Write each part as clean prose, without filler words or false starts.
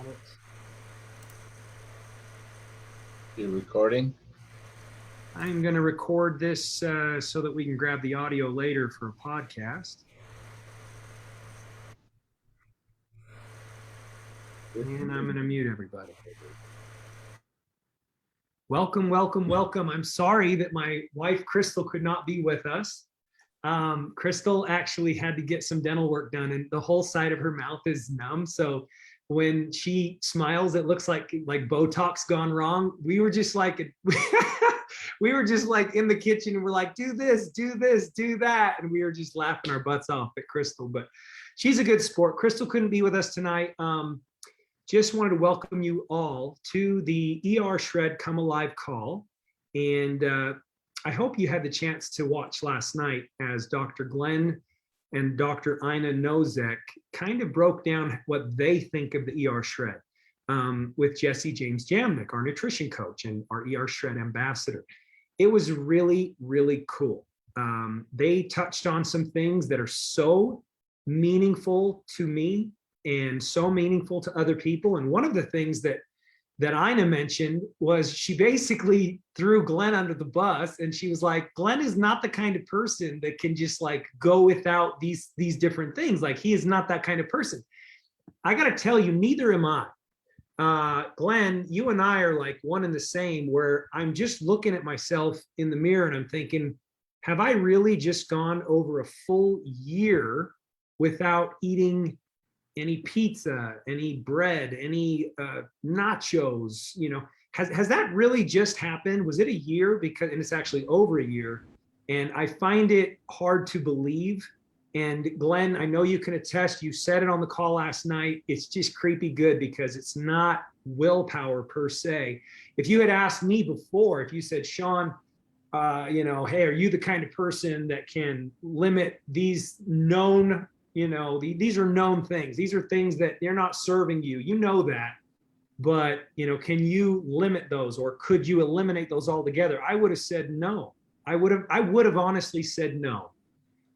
it. You're recording? I'm going to record this so that we can grab the audio later for a podcast. And I'm going to mute everybody. Welcome, welcome, welcome. I'm sorry that my wife, Crystal, could not be with us. Crystal actually had to get some dental work done, and the whole side of her mouth is numb. So when she smiles, it looks like Botox gone wrong. We were just like, we were just like in the kitchen, and we're like, do this, do this, do that, and we were just laughing our butts off at Crystal. But she's a good sport. Crystal couldn't be with us tonight. Just wanted to welcome you all to the ER Shred Come Alive call, and I hope you had the chance to watch last night as Dr. Glenn and Dr. Ina Nozek kind of broke down what they think of the ER Shred with Jesse James Jamnick, our nutrition coach and our ER Shred ambassador. It was really, really cool. They touched on some things that are so meaningful to me and so meaningful to other people. And one of the things that Ina mentioned was she basically threw Glenn under the bus, and she was like, Glenn is not the kind of person that can just like go without these different things. Like, he is not that kind of person. I got to tell you, neither am I. Glenn, you and I are like one and the same, where I'm just looking at myself in the mirror and I'm thinking, have I really just gone over a full year without eating any pizza, any bread, any nachos? You know, has that really just happened? Was it a year? Because, and it's actually over a year, and I find it hard to believe. And Glenn, I know you can attest, you said it on the call last night, it's just creepy good because it's not willpower per se. If you had asked me before, if you said, Sean, you know, hey, are you the kind of person that can limit these known, you know, these are known things. These are things that they're not serving you. You know that. But, you know, can you limit those, or could you eliminate those altogether? I would have said no. I would have honestly said no.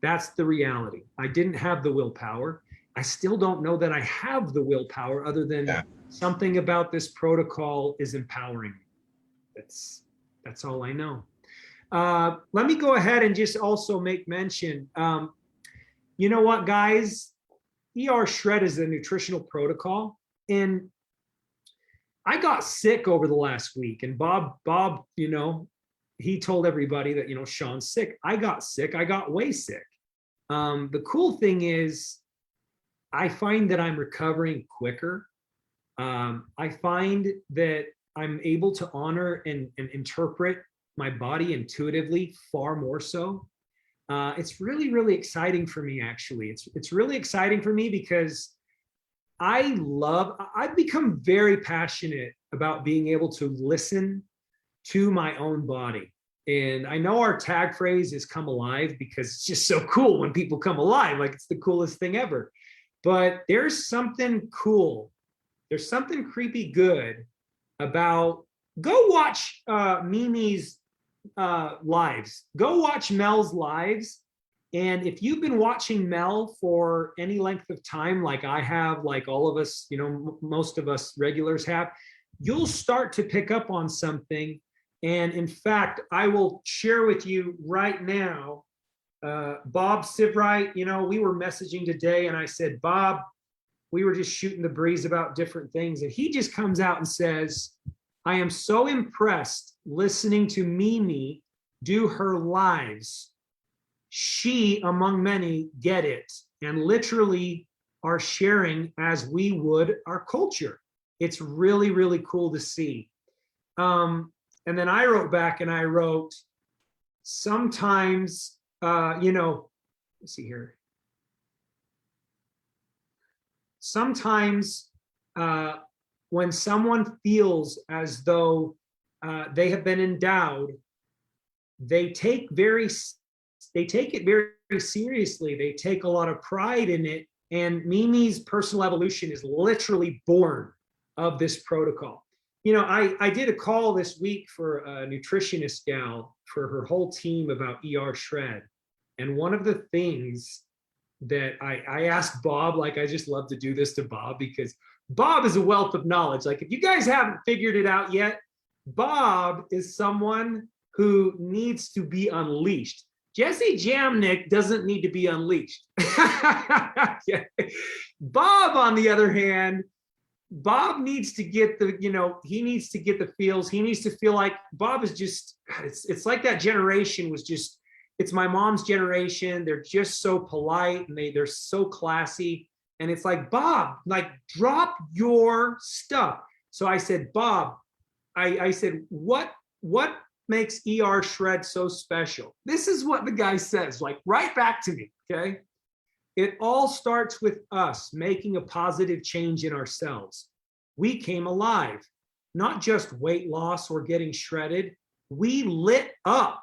That's the reality. I didn't have the willpower. I still don't know that I have the willpower, other than something about this protocol is empowering me. That's all I know. Let me go ahead and just also make mention. You know what, guys? ER Shred is a nutritional protocol, and I got sick over the last week. And Bob, you know, he told everybody that, you know, Sean's sick. I got sick. I got way sick. The cool thing is, I find that I'm recovering quicker. I find that I'm able to honor and interpret my body intuitively far more so. It's really, really exciting for me, actually. It's really exciting for me because I've become very passionate about being able to listen to my own body. And I know our tag phrase is come alive because it's just so cool when people come alive, like it's the coolest thing ever. But there's something cool, there's something creepy good about, go watch Mimi's lives, go watch Mel's lives. And if you've been watching Mel for any length of time, like I have, like all of us, you know, most of us regulars have, you'll start to pick up on something. And in fact, I will share with you right now, Bob Sibright, you know, we were messaging today, and I said, Bob, we were just shooting the breeze about different things. And he just comes out and says, I am so impressed listening to Mimi do her lives. She, among many, get it and literally are sharing as we would our culture. It's really, really cool to see. And then I wrote back and I wrote, sometimes, you know, let's see here. Sometimes when someone feels as though they have been endowed, they take it very seriously. They take a lot of pride in it. And Mimi's personal evolution is literally born of this protocol. You know, I did a call this week for a nutritionist gal for her whole team about ER Shred. And one of the things that I asked Bob, like I just love to do this to Bob because Bob is a wealth of knowledge. Like if you guys haven't figured it out yet, Bob is someone who needs to be unleashed. Jesse Jamnick doesn't need to be unleashed. Bob, on the other hand, Bob needs to get the, he needs to get the feels. He needs to feel like Bob is just, it's like that generation was just, it's my mom's generation. They're just so polite and they're so classy. And it's like, Bob, like drop your stuff. So I said, Bob, I said, what makes ER Shred so special? This is what the guy says, like right back to me, okay? It all starts with us making a positive change in ourselves. We came alive, not just weight loss or getting shredded. We lit up.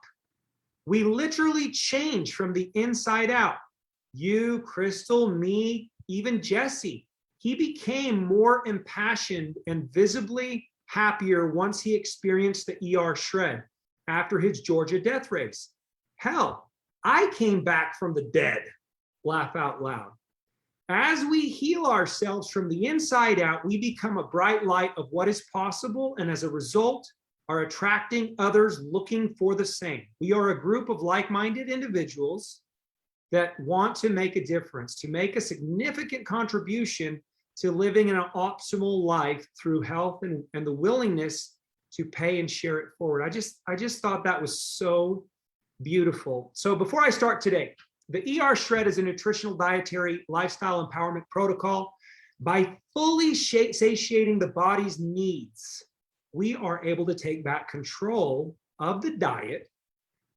We literally changed from the inside out. You, Crystal, me, even Jesse. He became more impassioned and visibly happier once he experienced the ER Shred after his Georgia death race. Hell, I came back from the dead. Laugh out loud. As we heal ourselves from the inside out, we become a bright light of what is possible, and as a result, are attracting others looking for the same. We are a group of like-minded individuals that want to make a difference, to make a significant contribution to living an optimal life through health and the willingness to pay and share it forward. I just thought that was so beautiful. So before I start today, the ER Shred is a nutritional, dietary, lifestyle empowerment protocol. By fully satiating the body's needs, we are able to take back control of the diet,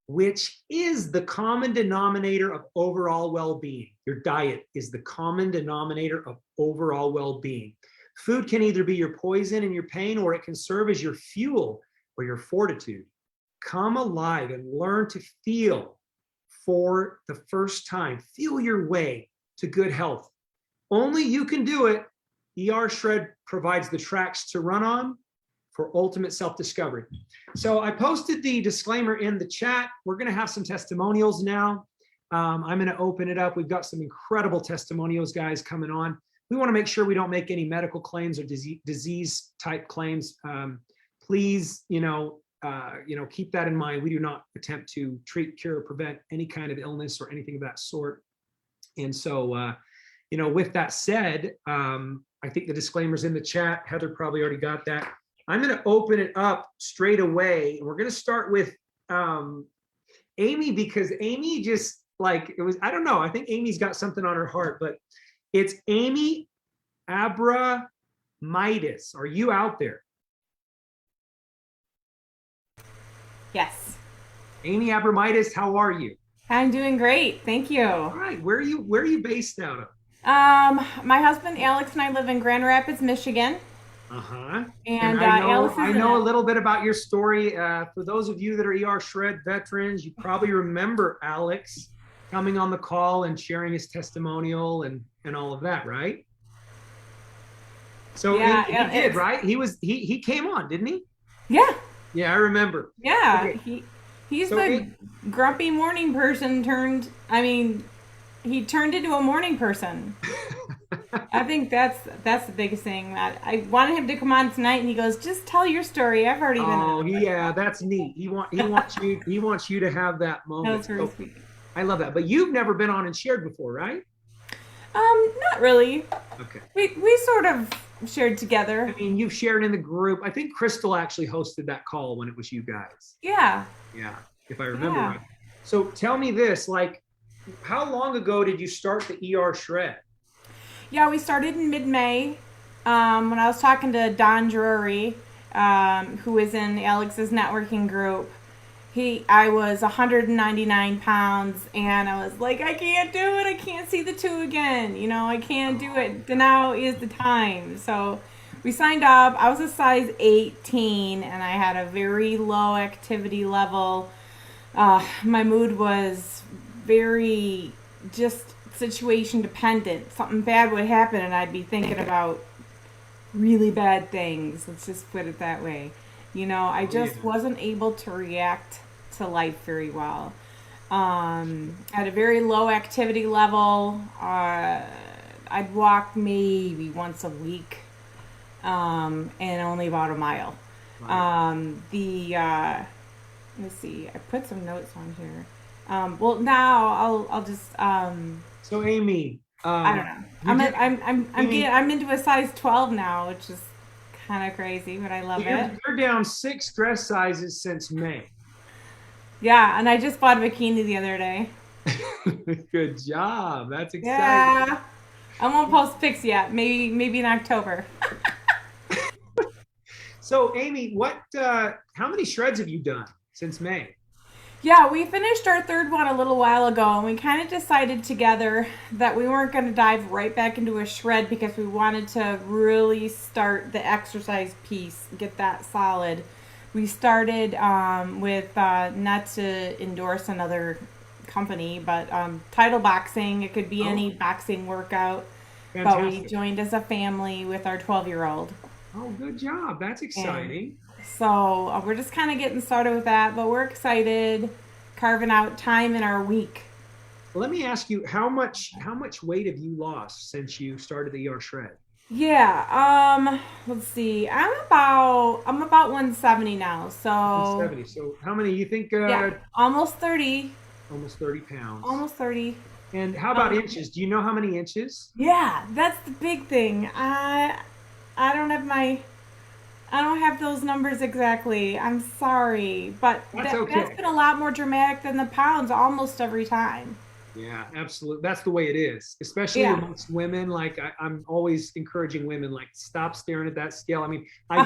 which is the common denominator of overall well-being. Your diet is the common denominator of overall well-being. Food can either be your poison and your pain, or it can serve as your fuel or your fortitude. Come alive and learn to feel for the first time. Feel your way to good health. Only you can do it. ER Shred provides the tracks to run on for ultimate self-discovery. So I posted the disclaimer in the chat. We're going to have some testimonials now. I'm going to open it up. We've got some incredible testimonials, guys, coming on. We want to make sure we don't make any medical claims or disease type claims. Please, keep that in mind. We do not attempt to treat, cure, or prevent any kind of illness or anything of that sort. And so, with that said, I think the disclaimer's in the chat. Heather probably already got that. I'm going to open it up straight away. And we're going to start with Amy, because Amy just I don't know. I think Amy's got something on her heart, but it's Amy Abramitis. Are you out there? Yes. Amy Abramitis, how are you? I'm doing great. Thank you. All right. Where are you based out of? My husband Alex and I live in Grand Rapids, Michigan. Uh-huh. And I know a little bit about your story. For those of you that are ER Shred veterans, you probably remember Alex coming on the call and sharing his testimonial and all of that, right? So yeah, he did, right? He came on, didn't he? Yeah. Yeah, I remember. Yeah. Okay. He's the grumpy morning person he turned into a morning person. I think that's the biggest thing. I wanted him to come on tonight, and he goes, "Just tell your story. I've already been." Oh yeah, that's neat. He wants you to have that moment. That was very sweet. I love that. But you've never been on and shared before, right? Not really. Okay. We sort of shared together. I mean, you've shared in the group. I think Crystal actually hosted that call when it was you guys. Yeah. Yeah, if I remember right. So tell me this, how long ago did you start the ER Shred? Yeah, we started in mid-May when I was talking to Don Drury, who is in Alex's networking group. I was 199 pounds, and I was like, I can't do it. I can't see the two again. I can't do it. Now is the time. So we signed up. I was a size 18, and I had a very low activity level. My mood was very just situation dependent. Something bad would happen, and I'd be thinking about really bad things. Let's just put it that way. I just wasn't able to react to life very well. At a very low activity level. I'd walk maybe once a week, and only about a mile. Right. Let's see, I put some notes on here. Well, now I'll just, So Amy, I don't know. you did, Amy, I'm into a size 12 now, which is kind of crazy, but I so love it. you're down 6 dress sizes since May. Yeah, and I just bought a bikini the other day. Good job. That's exciting. Yeah. I won't post pics yet. Maybe in October. So Amy, how many shreds have you done since May? Yeah, we finished our third one a little while ago, and we kind of decided together that we weren't going to dive right back into a shred because we wanted to really start the exercise piece, get that solid. We started with, not to endorse another company, but title boxing. It could be Oh, any boxing workout, but we fantastic. joined as a family with our 12-year-old. Oh, good job. That's And exciting. so we're just kind of getting started with that, but we're excited carving out time in our week. Let me ask you, how much weight have you lost since you started the ER shred? Yeah, let's see. I'm about 170 now. So, 170. So how many you think yeah, almost 30. almost 30 pounds. Almost 30. And how about Um, inches? Do you know how many inches? yeah, that's the big thing. I don't have my I don't have those numbers exactly. I'm sorry, but That's that's okay. been a lot more dramatic than the pounds almost every time. Yeah, absolutely. That's the way it is, especially Yeah. amongst women. Like I'm always encouraging women, like stop staring at that scale. I mean, I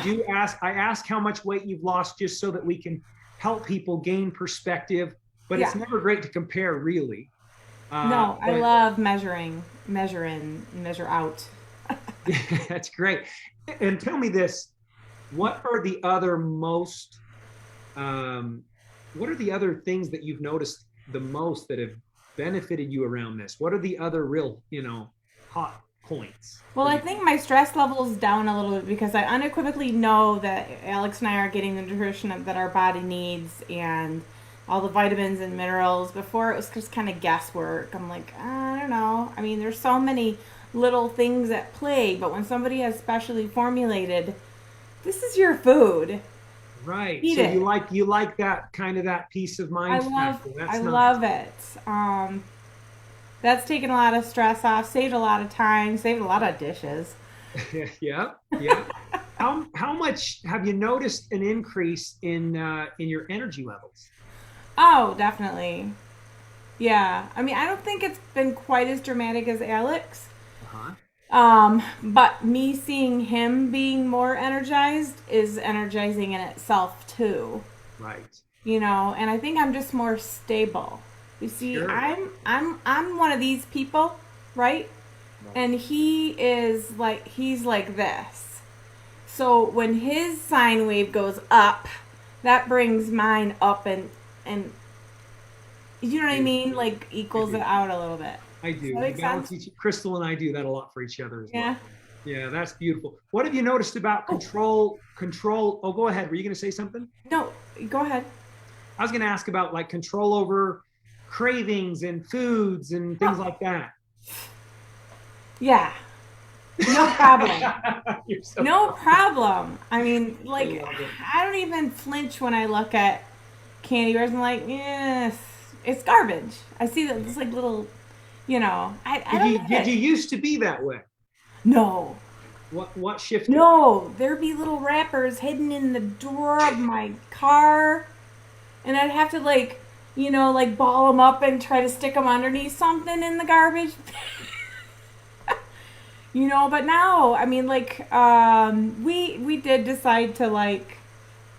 ask how much weight you've lost just so that we can help people gain perspective, but it's Yeah. never great to compare really. No, I But love measure in, measure out. that's great. And tell me this, what are the other most, um, what are the other things that you've noticed the most that have benefited you around this? What are the other real, hot points Well, that I you? think my stress level is down a little bit because I unequivocally know that Alex and I are getting the nutrition that our body needs and all the vitamins and minerals. Before it was just kind of guesswork. I'm like, I don't know. I mean, there's so many little things at play, but when somebody has specially formulated, this is your food. Right. Eat So it. you like that kind of that peace of mind factor. I That's nice. love it. That's taken a lot of stress off, saved a lot of time, saved a lot of dishes. Yeah. Yeah. How much have you noticed an increase in your energy levels? Oh, definitely. Yeah. I mean, I don't think it's been quite as dramatic as Alex. Uh-huh. But me seeing him being more energized is energizing in itself too. Right. And I think I'm just more stable. You see, Sure. I'm one of these people, right? Right. And he's like this. So when his sine wave goes up, that brings mine up and you know what I mean? Beautiful. Like I equals it do. out a little bit. I Does do. that We make balance sense? each. Crystal and I do that a lot for each other as Yeah. well. Yeah, that's beautiful. What have you noticed about Oh, control? Control. Oh, go ahead. Were you going to say something? no, go ahead. I was going to ask about like control over cravings and foods and things Oh, like that. yeah. No problem. You're so No funny. problem. I mean, I like, love it. I don't even flinch when I look at candy bars. I'm like, yes, it's garbage. I see that it's like little, I don't Did get you it. used to be that way? No, What shifted? no, there'd be little wrappers hidden in the drawer of my car, and I'd have to like ball them up and try to stick them underneath something in the garbage. But now, I mean, like, we did decide to like.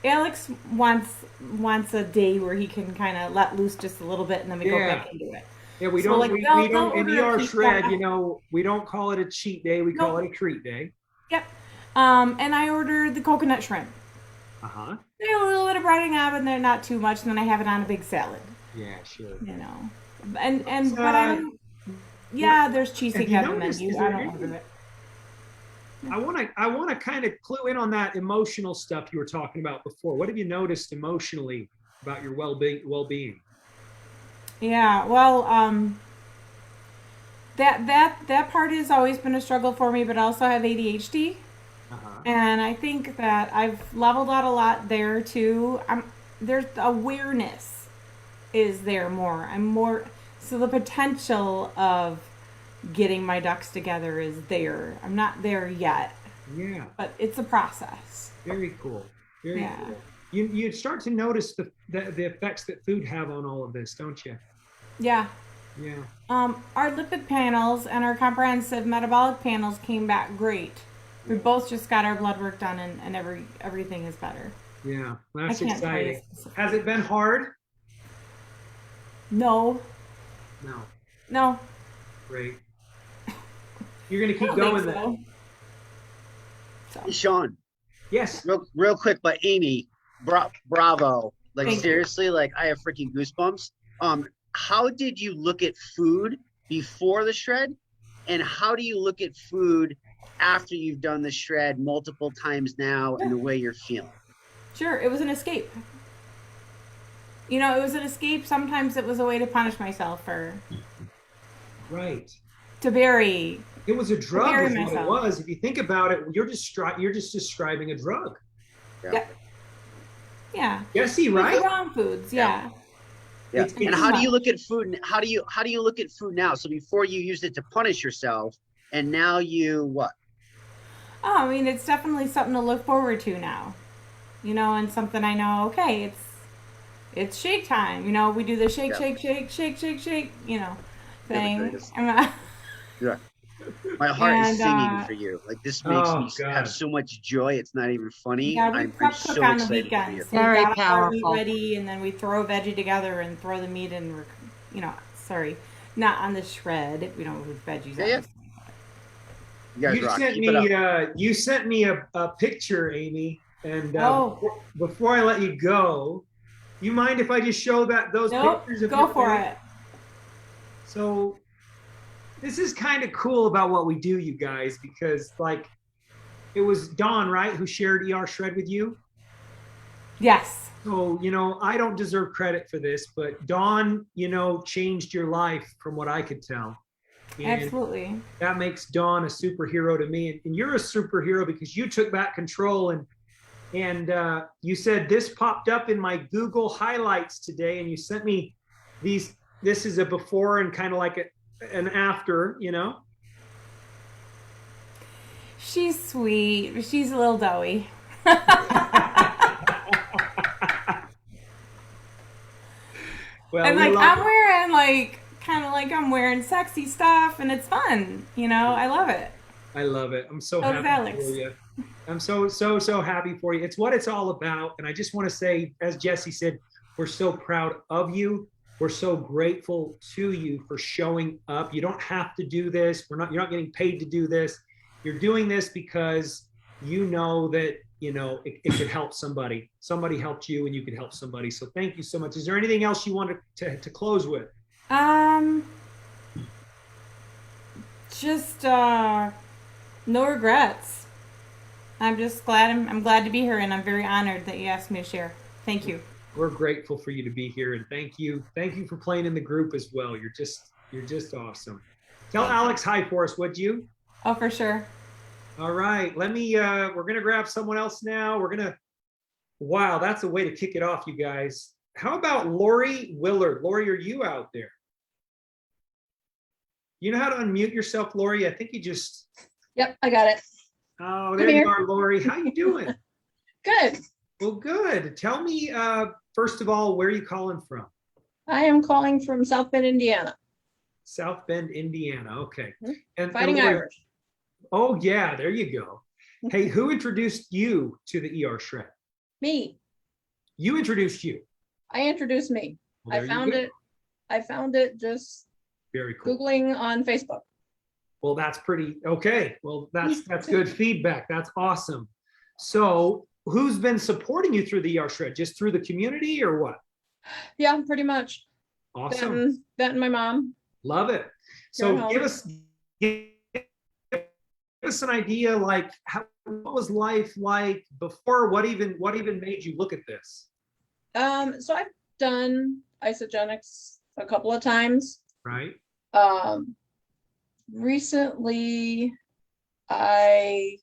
Alex wants a day where he can kind of let loose just a little bit, and then we go Yeah. back into it. Yeah, So like we they'll don't in order a ER shred, pizza. we don't call it a cheat day, we call Nope. it a treat day. Yep. And I ordered the coconut shrimp. Uh-huh. They're a little bit of breading out, and they're not too much. And then I have it on a big salad. Yeah, sure. You know. What's But I don't. what Yeah, there's have cheesecake you on the noticed? menu. Is I there don't order any it. I want to kind of clue in on that emotional stuff you were talking about before. What have you noticed emotionally about your well-being? Yeah, well, that part has always been a struggle for me, but I also have ADHD, Uh-huh. and I think that I've leveled out a lot there too. There's awareness is there more. I'm more so the potential of getting my ducks together is there. I'm not there yet, Yeah. but it's a process. Very cool. Very Yeah. cool. You start to notice the effects that food have on all of this, don't you? Yeah. Yeah. Our lipid panels and our comprehensive metabolic panels came back great. We both just got our blood work done, and everything is better. Yeah. I That's can't tell you exciting. specifically. Has it been hard? No, No. no, Great. You're gonna I keep don't think going then. so. Hey, Sean, Yes. real quick, but Amy, bravo. Like Thank you. seriously, like I have freaking goosebumps. How did you look at food before the shred? And how do you look at food after you've done the shred multiple times now and the way you're feeling? Sure, it was an escape. You know, it was an escape. Sometimes it was a way to punish myself or Right. to bury. It was a drug, bury is what it myself. was. If you think about it, you're just describing a drug. Yeah. Yeah. Jesse, The right? wrong foods. Yeah. Yeah. It's- And how do you look at food? How do you look at food now? So before you used it to punish yourself, and now you what? Oh, I mean, it's definitely something to look forward to now. You know, and something I know. Okay, it's shake time. You know, we do the shake, Yeah. shake, shake, shake, shake, shake. You know, thing. greatest. And, Yeah. My heart is And, singing for you. Like this makes Oh, me God. have so much joy. It's not even funny. yeah, we I'm prep cook so on the excited for you. weekends. Very We got our meat powerful. ready, and then we throw a veggie together and throw the meat in. You know, sorry, not on the shred. We don't with veggies. Yeah, yeah. obviously. You guys You rock. sent Keep it up. me you sent me a picture, Amy, and Oh. before I let you go, you mind if I just show those Nope, pictures of go your for family? it. So this is kind of cool about what we do, you guys, because like it was Dawn, right, who shared ER Shred with you. Yes. So, I don't deserve credit for this, but Dawn, changed your life from what I could tell. And Absolutely. that makes Dawn a superhero to me. And you're a superhero because you took back control and you said this popped up in my Google highlights today, and you sent me these. This is a before and kind of like an after, She's sweet. She's a little doughy. Well, And we like love I'm wearing kind of like I'm wearing sexy stuff, and it's fun. You know, I love it. I love it. I'm so So does happy Alex. for you. I'm so happy for you. It's what it's all about. And I just want to say, as Jesse said, we're so proud of you. We're so grateful to you for showing up. You don't have to do this. You're not getting paid to do this. You're doing this because you know that, it could help somebody. Somebody helped you and you could help somebody. So thank you so much. Is there anything else you want to close with? Just no regrets. I'm just glad. I'm glad to be here, and I'm very honored that you asked me to share. Thank you. We're grateful for you to be here, and thank you for playing in the group as well. You're just awesome. Tell Alex hi for us, would you? Oh, for sure. All right, we're gonna grab someone else now. Wow, that's a way to kick it off, you guys. How about Lori Willard? Lori, are you out there? You know how to unmute yourself, Lori? I think you just. Yep, I got it. Oh, I'm there you here. are, Lori. How you doing? Good. Well, good. Tell me, first of all, where are you calling from? I am calling from South Bend, Indiana. South Bend, Indiana. Okay. Mhm. And Fighting Lori- Irish. Oh, yeah, there you go. Hey, who introduced you to the ER Shred? Me. You introduced you. I introduced me. Well, there I you found go. it. I found it just Very cool. Googling on Facebook. Well, that's pretty okay. Well, that's good feedback. That's awesome. So, who's been supporting you through the ER Shred? Just through the community or what? Yeah, pretty much. Awesome. That and my mom. Love it. You're So, at give us an idea, like what was life like before? What even made you look at this? So I've done Isagenix a couple of times. Right. Recently, I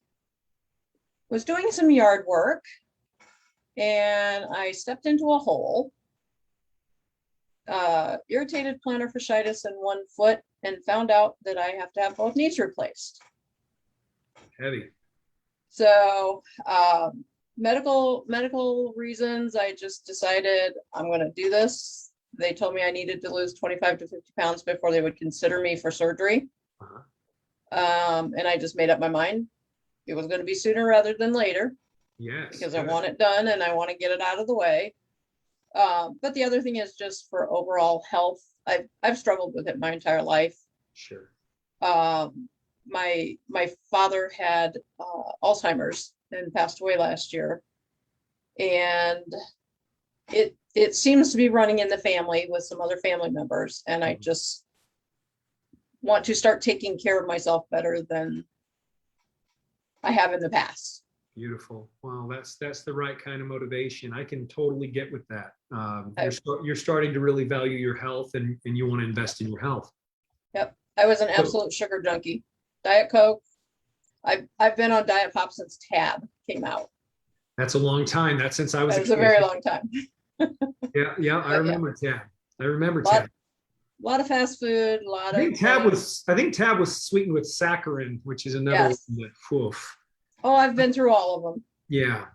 was doing some yard work and I stepped into a hole, irritated plantar fasciitis in one foot, and found out that I have to have both knees replaced. Heavy. So, medical reasons, I just decided I'm going to do this. They told me I needed to lose 25 to 50 pounds before they would consider me for surgery. And I just made up my mind. It was going to be sooner rather than later. Yes. Because I want it done and I want to get it out of the way. But the other thing is just for overall health. I've struggled with it my entire life. Sure. My father had Alzheimer's and passed away last year, and it seems to be running in the family with some other family members, and I just want to start taking care of myself better than I have in the past. Beautiful. Wow, that's the right kind of motivation. I can totally get with that. You're starting to really value your health, and you want to invest in your health. Yep, I was an absolute sugar junkie. Diet Coke. I've been on Diet Pop since Tab came out. That's a long time. That's since I was It a was kid. a very long time. Yeah, I remember Tab. I remember Lot- Tab. A lot of fast food, a lot I think of Tab was sweetened with saccharin, which is another Yes. one that, oof. Oh, I've been through all of them. Yeah.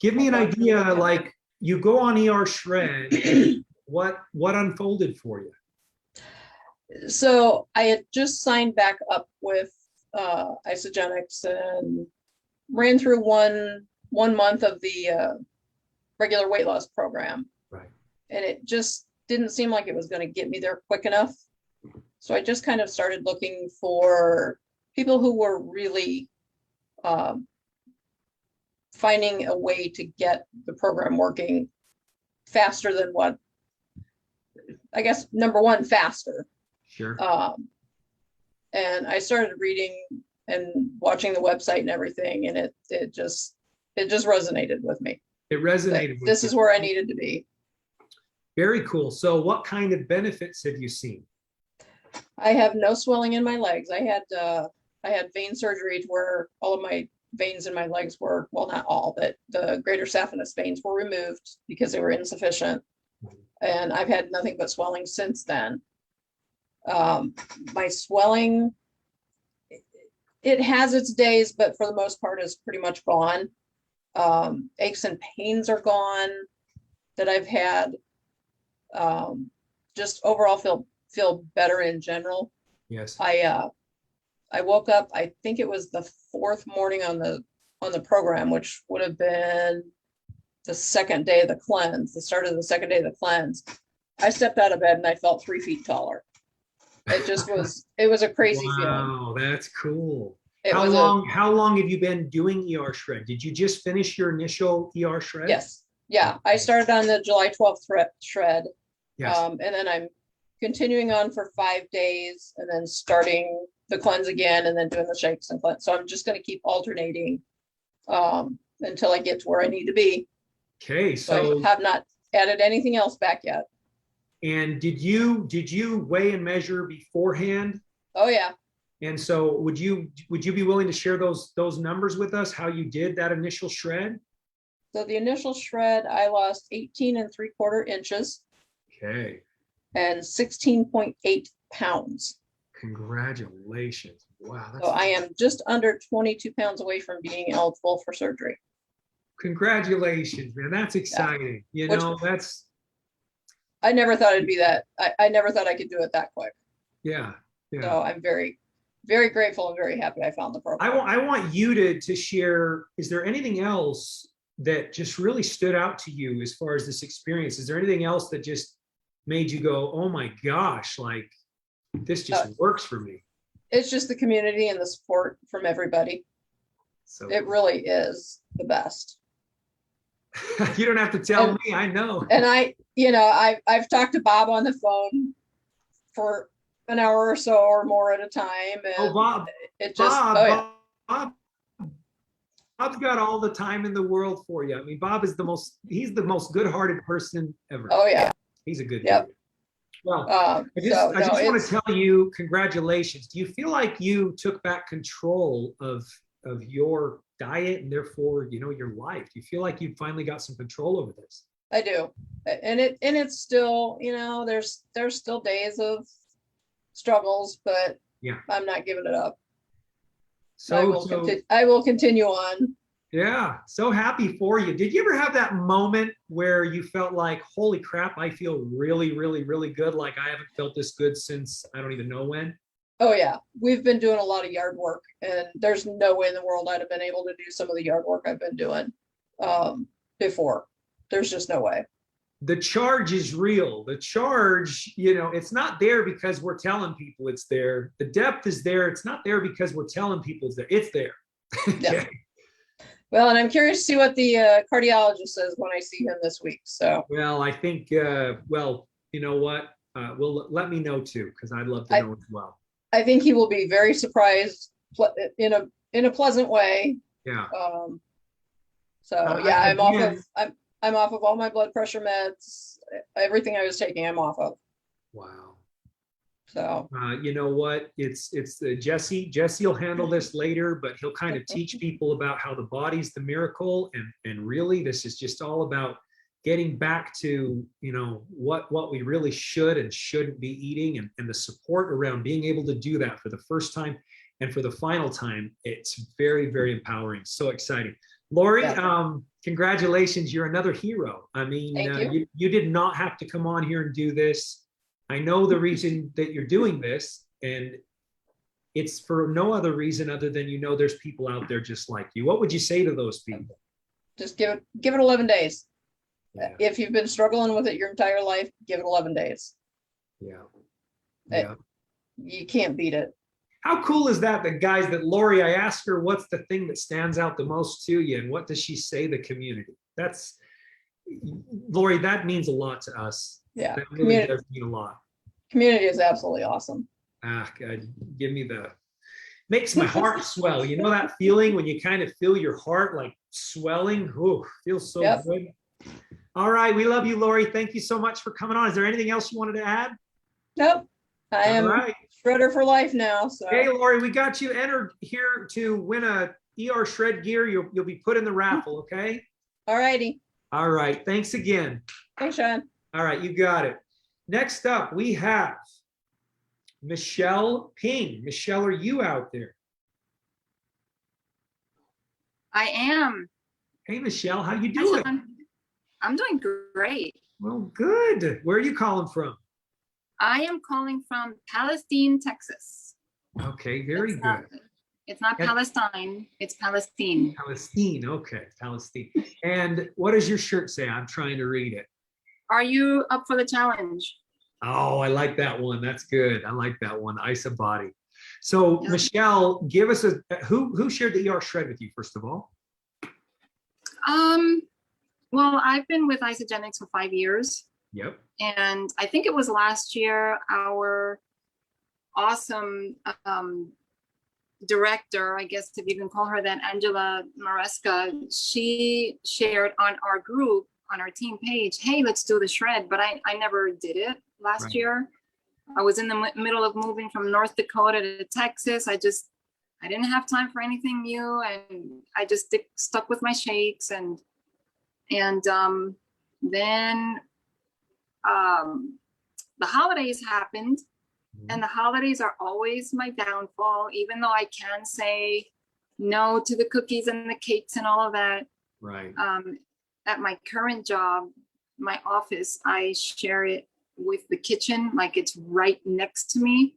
Give me an idea, like you go on ER Shred, what unfolded for you? So I had just signed back up with Isagenix and ran through one month of the regular weight loss program. Right. And it just didn't seem like it was going to get me there quick enough. So I just kind of started looking for people who were really finding a way to get the program working faster than what, I guess, number one, faster. Sure. And I started reading and watching the website and everything, and it just resonated with me. It resonated with This you. is where I needed to be. Very cool. So what kind of benefits have you seen? I have no swelling in my legs. I had vein surgery to where all of my veins in my legs were, well, not all, but the greater saphenous veins were removed because they were insufficient. And I've had nothing but swelling since then. My swelling, it has its days, but for the most part is pretty much gone. Aches and pains are gone that I've had. Just overall feel better in general. Yes. I woke up, I think it was the fourth morning on the program, which would have been the second day of the cleanse, the start of the second day of the cleanse. I stepped out of bed and I felt 3 feet taller. It just was, it was a crazy feeling. Wow, that's cool. It How was long have you been doing ER Shred? Did you just finish your initial ER Shred? yes. Yeah, I started on the July 12th shred. Yes. And then I'm continuing on for 5 days and then starting the cleanse again and then doing the shakes and cleanse. So I'm just going to keep alternating until I get to where I need to be. Okay, So I have not added anything else back yet. and did you weigh and measure beforehand? Oh yeah. And so would you be willing to share those numbers with us, how you did that initial shred? So the initial shred, I lost 18 3/4 inches Okay. and 16.8 pounds. Congratulations. Wow. So I am just under 22 pounds away from being eligible for surgery. Congratulations, man. That's exciting. You Which- know, that's, I never thought it'd be that. I never thought I could do it that quick. yeah. So I'm very, very grateful and very happy I found the program. I want you to share, is there anything else that just really stood out to you as far as this experience? Is there anything else that just made you go, oh my gosh, like this just works for me? It's just the community and the support from everybody. So It really is the best. you don't have to tell me, I know. And I've talked to Bob on the phone for an hour or so or more at a time. And Oh, Bob, it just, Bob, oh yeah. Bob's got all the time in the world for you. I mean, Bob is he's the most good-hearted person ever. Oh yeah. He's a good Yep. dude. Well, I So just no, want it's, to tell you congratulations. Do you feel like you took back control of your diet and therefore, your life? Do you feel like you finally got some control over this? I do. And it's still, there's still days of struggles, but Yeah. I'm not giving it up. So, I will continue on. yeah, so happy for you. Did you ever have that moment where you felt like, holy crap, I feel really, really, really good? Like I haven't felt this good since I don't even know when. Oh yeah, we've been doing a lot of yard work, and there's no way in the world I'd have been able to do some of the yard work I've been doing before. There's just no way. The charge is real. The charge, it's not there because we're telling people it's there. The depth is there. It's not there because we're telling people it's there. It's there. Yeah. Well, and I'm curious to see what the cardiologist says when I see him this week. So. Well, I think, well, you know what? Well, let me know too, because I'd love to know as well. I think he will be very surprised in a pleasant way. Yeah. So yeah, I'm off of all my blood pressure meds. Everything I was taking, I'm off of. Wow. So you know what? It's Jesse. Jesse will handle this later, but he'll kind of teach people about how the body's the miracle, and really, this is just all about getting back to what we really should and shouldn't be eating, and the support around being able to do that for the first time and for the final time. It's very, very empowering. So exciting. Lori, congratulations. You're another hero. I mean, you did not have to come on here and do this. I know the reason that you're doing this, and it's for no other reason other than there's people out there just like you. What would you say to those people? just give it 11 days. Yeah. If you've been struggling with it your entire life, give it 11 days. Yeah. You can't beat it. How cool is that? That Lori, I asked her, what's the thing that stands out the most to you? And what does she say to the community? Lori, that means a lot to us. Yeah. That really does mean a lot. Community is absolutely awesome. God, makes my heart swell. You know that feeling when you kind of feel your heart like swelling? Oh, feels so good. All right. We love you, Lori. Thank you so much for coming on. Is there anything else you wanted to add? Nope. I am shredder for life now. So. Hey, Lori, we got you entered here to win a ER Shred gear. You'll be put in the raffle, okay? All righty. All right. Thanks again. Thanks, Sean. All right. You got it. Next up, we have Michelle Ping. Michelle, are you out there? I am. Hey, Michelle, how you doing? I'm doing great. Well, good. Where are you calling from? I am calling from Palestine, Texas. Okay, very good. It's not Palestine, it's Palestine. Palestine, okay, Palestine. And what does your shirt say? I'm trying to read it. Are you up for the challenge? Oh, I like that one. That's good. I like that one. Ice a body. So, Michelle, give us who shared the ER Shred with you, first of all? Well, I've been with Isagenix for 5 years. Yep. And I think it was last year, our awesome director, I guess if you can call her that, Angela Maresca, she shared on our group, on our team page, hey, let's do the shred. But I never did it last year. I was in the middle of moving from North Dakota to Texas. I didn't have time for anything new, and I just stuck with my shakes, and then the holidays happened, and the holidays are always my downfall, even though I can say no to the cookies and the cakes and all of that. Right. At my current job, my office, I share it with the kitchen, like it's right next to me.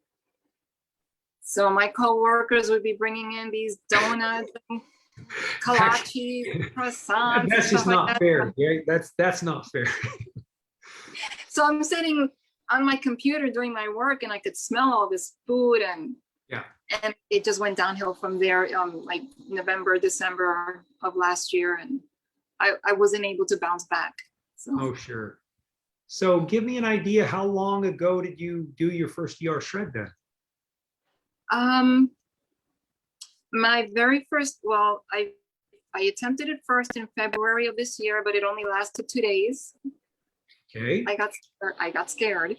So my coworkers would be bringing in these donuts, and kolaches, croissants. That's just not fair. Right? That's not fair. So I'm sitting on my computer doing my work, and I could smell all this food, and it just went downhill from there. Like November, December of last year, and I wasn't able to bounce back. So. Oh, sure. So give me an idea. How long ago did you do your first ER Shred then? My very first, well, I attempted it first in February of this year, but it only lasted 2 days. Okay. I got scared.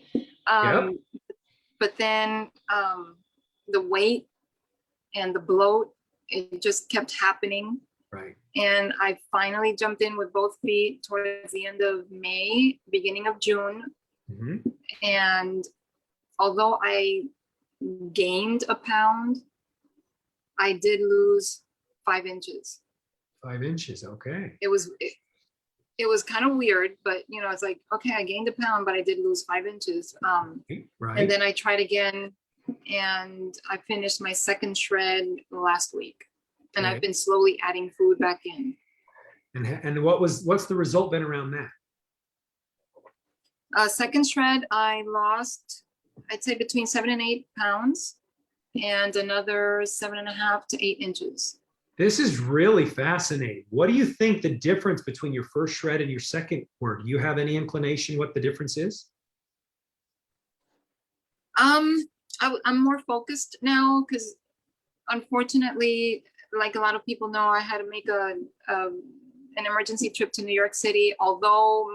But then the weight and the bloat, it just kept happening. Right. And I finally jumped in with both feet towards the end of May, beginning of June. Mm-hmm. And although I gained a pound, I did lose 5 inches. 5 inches. Okay. It was kind of weird, but you know, it's like, okay, I gained a pound, but I did lose 5 inches. Right. And then I tried again, and I finished my second shred last week. And Okay. I've been slowly adding food back in. And what's the result been around that? Second shred, I lost, I'd say between 7 and 8 pounds, and another 7.5 to 8 inches. This is really fascinating. What do you think the difference between your first shred and your second word? Do you have any inclination what the difference is? I'm more focused now because unfortunately, like a lot of people know, I had to make an emergency trip to New York City. Although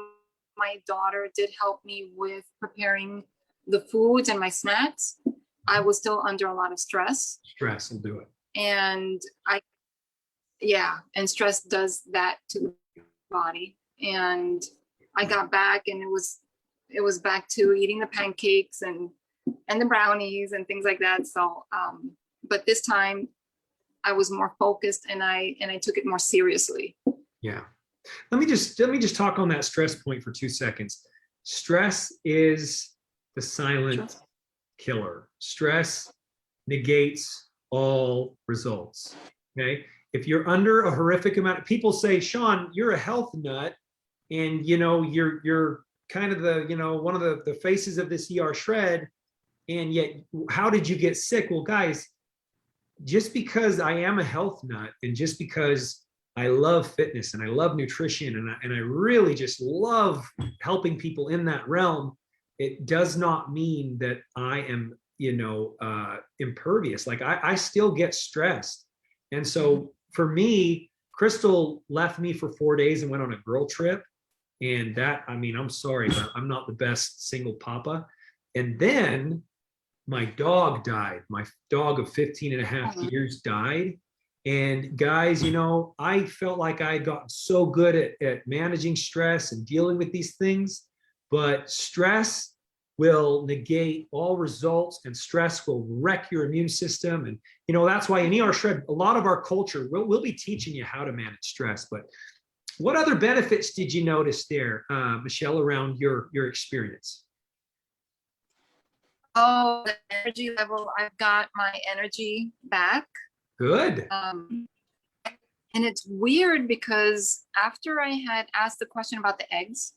my daughter did help me with preparing the foods and my snacks, I was still under a lot of stress. Stress will do it. And and stress does that to the body. And I got back, and it was back to eating the pancakes and the brownies and things like that. So, but this time I was more focused, and I took it more seriously. Yeah. Let me just talk on that stress point for 2 seconds. Stress is the silent killer. Stress negates all results. Okay. If you're under a horrific amount of people say, Sean, you're a health nut, and you know, you're kind of the, you know, one of the faces of this ER shred. And yet, how did you get sick? Well, guys, just because I am a health nut, and just because I love fitness and I love nutrition, and I really just love helping people in that realm, it does not mean that I am, you know, impervious. Like I still get stressed. And so for me, Crystal left me for 4 days and went on a girl trip. And that, I mean, I'm sorry, but I'm not the best single papa. And then my dog died. My dog of 15 and a half years died. And guys, you know, I felt like I had gotten so good at managing stress and dealing with these things, but stress will negate all results, and stress will wreck your immune system. And, you know, that's why in ER Shred, a lot of our culture, we'll be teaching you how to manage stress. But what other benefits did you notice there, Michelle, around your experience? Oh, the energy level, I've got my energy back. Good. And it's weird because after I had asked the question about the eggs,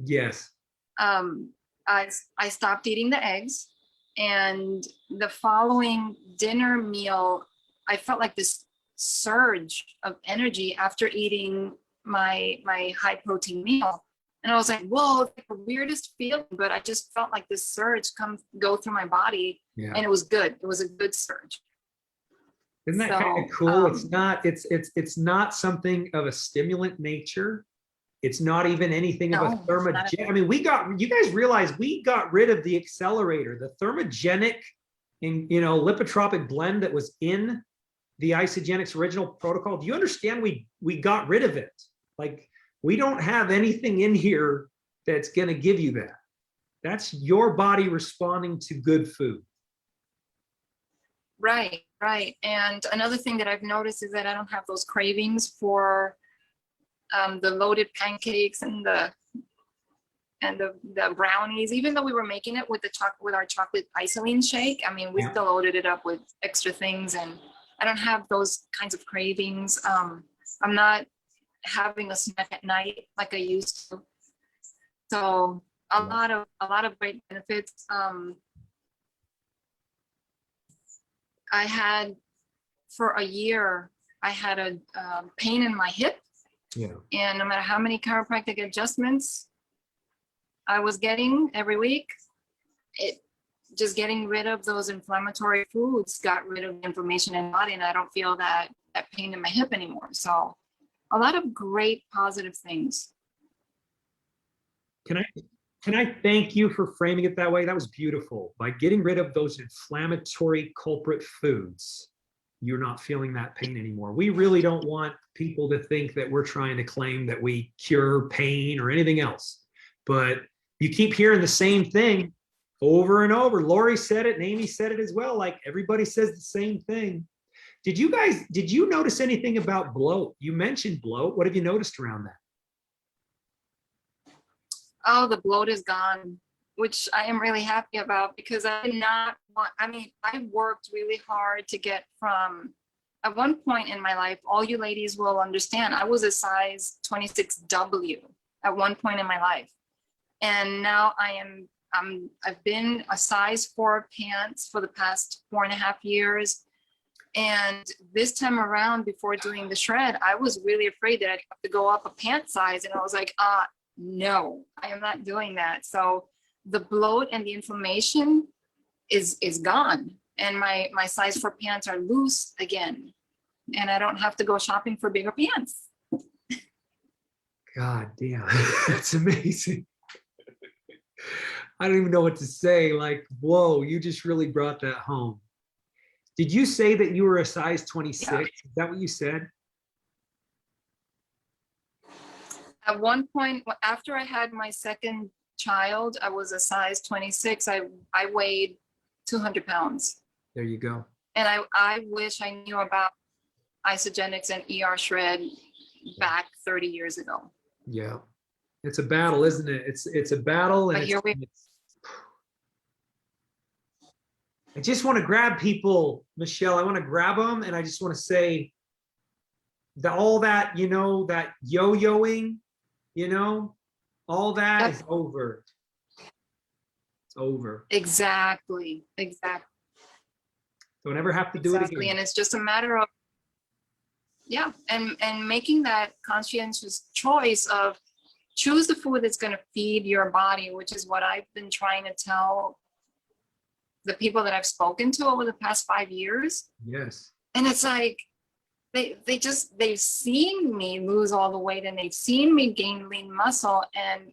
Yes. I stopped eating the eggs, and the following dinner meal, I felt like this surge of energy after eating my high protein meal. And I was like, whoa, it's like the weirdest feeling, but I just felt like this surge go through my body. Yeah. And it was good. It was a good surge. Isn't that kind of cool? It's not something of a stimulant nature. It's not even anything of a thermogenic. I mean, you guys realize we got rid of the accelerator, the thermogenic and, you know, lipotropic blend that was in the Isagenix original protocol. Do you understand? We got rid of it. Like, we don't have anything in here that's going to give you that. That's your body responding to good food. Right. And another thing that I've noticed is that I don't have those cravings for the loaded pancakes and the brownies. Even though we were making it with our chocolate isolene shake, I mean, we still loaded it up with extra things, and I don't have those kinds of cravings. I'm not having a snack at night like I used to. So a lot of great benefits. I had, for a year, I had a pain in my hip. Yeah. And no matter how many chiropractic adjustments I was getting every week, just getting rid of those inflammatory foods got rid of the inflammation in the body, and I don't feel that pain in my hip anymore. So a lot of great positive things. Can Can I thank you for framing it that way? That was beautiful. By getting rid of those inflammatory culprit foods, you're not feeling that pain anymore. We really don't want people to think that we're trying to claim that we cure pain or anything else. But you keep hearing the same thing over and over. Lori said it and Amy said it as well. Like everybody says the same thing. Did you notice anything about bloat? You mentioned bloat. What have you noticed around that? Oh, the bloat is gone, which I am really happy about because I did not want, I mean, I worked really hard to get from, at one point in my life, all you ladies will understand, I was a size 26W at one point in my life. And now I've been a size 4 pants for the past 4.5 years. And this time around, before doing the shred, I was really afraid that I'd have to go up a pant size. And I was like, no, I am not doing that. So the bloat and the inflammation is gone. And my size 4 pants are loose again. And I don't have to go shopping for bigger pants. God damn, that's amazing. I don't even know what to say. Like, whoa, you just really brought that home. Did you say that you were a size 26? Yeah. Is that what you said? At one point, after I had my second child, I was a size 26. I weighed 200 pounds. There you go. And I wish I knew about Isagenix and ER shred back 30 years ago. Yeah. It's a battle, isn't it? It's a battle. And I just want to grab people, Michelle. I want to grab them, and I just want to say that all that, you know, that yo-yoing, you know, all that is over. It's over. Exactly. Don't ever have to do it again. And it's just a matter of, yeah, and making that conscientious choice of choose the food that's going to feed your body, which is what I've been trying to tell the people that I've spoken to over the past 5 years. Yes. And it's like, they've seen me lose all the weight and they've seen me gain lean muscle. And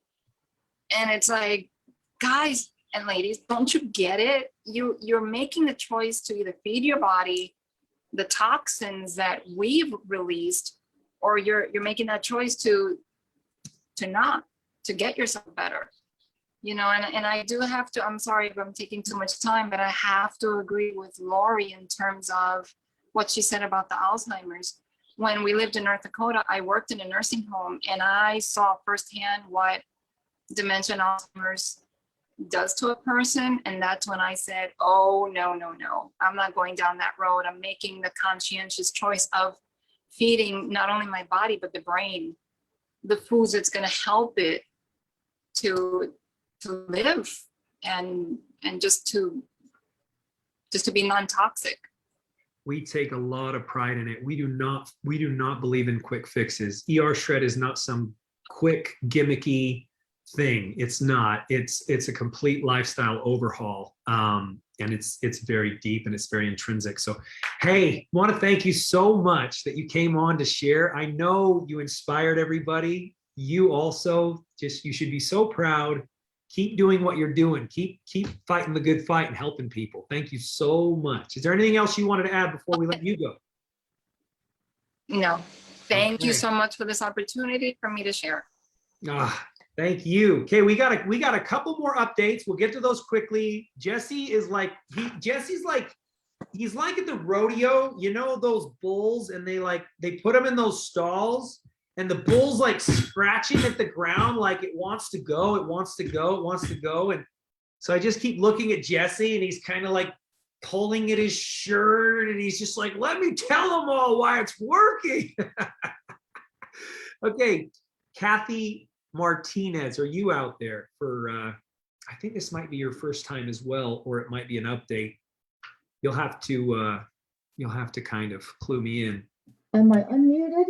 it's like, guys and ladies, don't you get it? You're making the choice to either feed your body the toxins that we've released, or you're making that choice to get yourself better. You know, and I do have to, I'm sorry if I'm taking too much time, but I have to agree with Lori in terms of what she said about the Alzheimer's. When we lived in North Dakota, I worked in a nursing home and I saw firsthand what dementia and Alzheimer's does to a person. And that's when I said, oh, no, I'm not going down that road. I'm making the conscientious choice of feeding not only my body, but the brain, the foods that's going to help it to live and just to be non-toxic. We take a lot of pride in it. We do not believe in quick fixes. ER shred is not some quick gimmicky thing. It's not. It's a complete lifestyle overhaul. And it's very deep and it's very intrinsic. So, hey, want to thank you so much that you came on to share. I know you inspired everybody. You also you should be so proud. Keep doing what you're doing. Keep fighting the good fight and helping people. Thank you so much. Is there anything else you wanted to add before we let you go? No. Thank you so much for this opportunity for me to share. Thank you. Okay, we got a couple more updates. We'll get to those quickly. Jesse is like he's like at the rodeo, you know, those bulls, and they put them in those stalls. And the bull's like scratching at the ground like it wants to go. And so I just keep looking at Jesse and he's kind of like pulling at his shirt and he's just like, let me tell them all why it's working. Okay, Kathy Martinez, are you out there for, I think this might be your first time as well, or it might be an update. You'll have to kind of clue me in. Am I unmuted?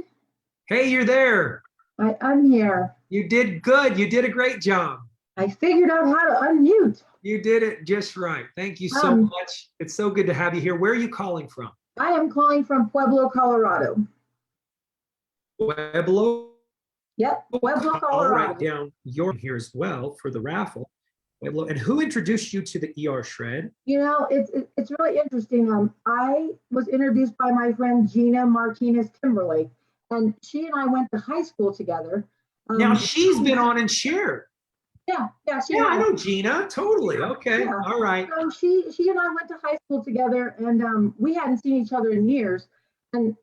Hey, you're there. I'm here. You did good. You did a great job. I figured out how to unmute. You did it just right. Thank you so much. It's so good to have you here. Where are you calling from? I am calling from Pueblo, Colorado. Pueblo? Yep, Pueblo, I'll Colorado. write down your here as well for the raffle. And who introduced you to the ER shred? You know, it's really interesting. I was introduced by my friend Gina Martinez Timberlake, and she and I went to high school together. Now she's been on and shared. Yeah, she Yeah, I has. know Gina. Totally. Okay. Yeah. All right. So she and I went to high school together, and we hadn't seen each other in years. And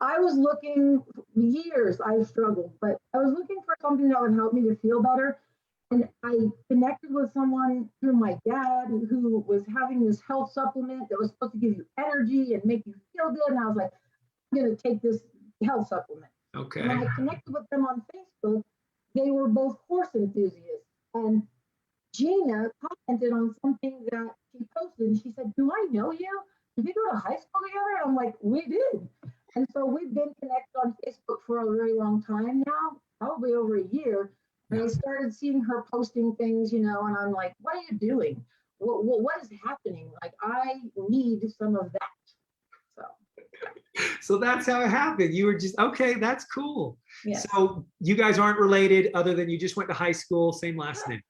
I was looking years. I struggled, but I was looking for something that would help me to feel better. And I connected with someone through my dad who was having this health supplement that was supposed to give you energy and make you feel good. And I was like, I'm going to take this health supplement. Okay. When I connected with them on Facebook, they were both horse enthusiasts. And Gina commented on something that she posted, and she said, "Do I know you? Did we go to high school together?" And I'm like, "We did." And so we've been connected on Facebook for a very long time now, probably over a year. And I started seeing her posting things, and I'm like, "What are you doing? What is happening? Like, I need some of that." So that's how it happened. You were just, okay, that's cool. Yeah. So you guys aren't related other than you just went to high school, same last name.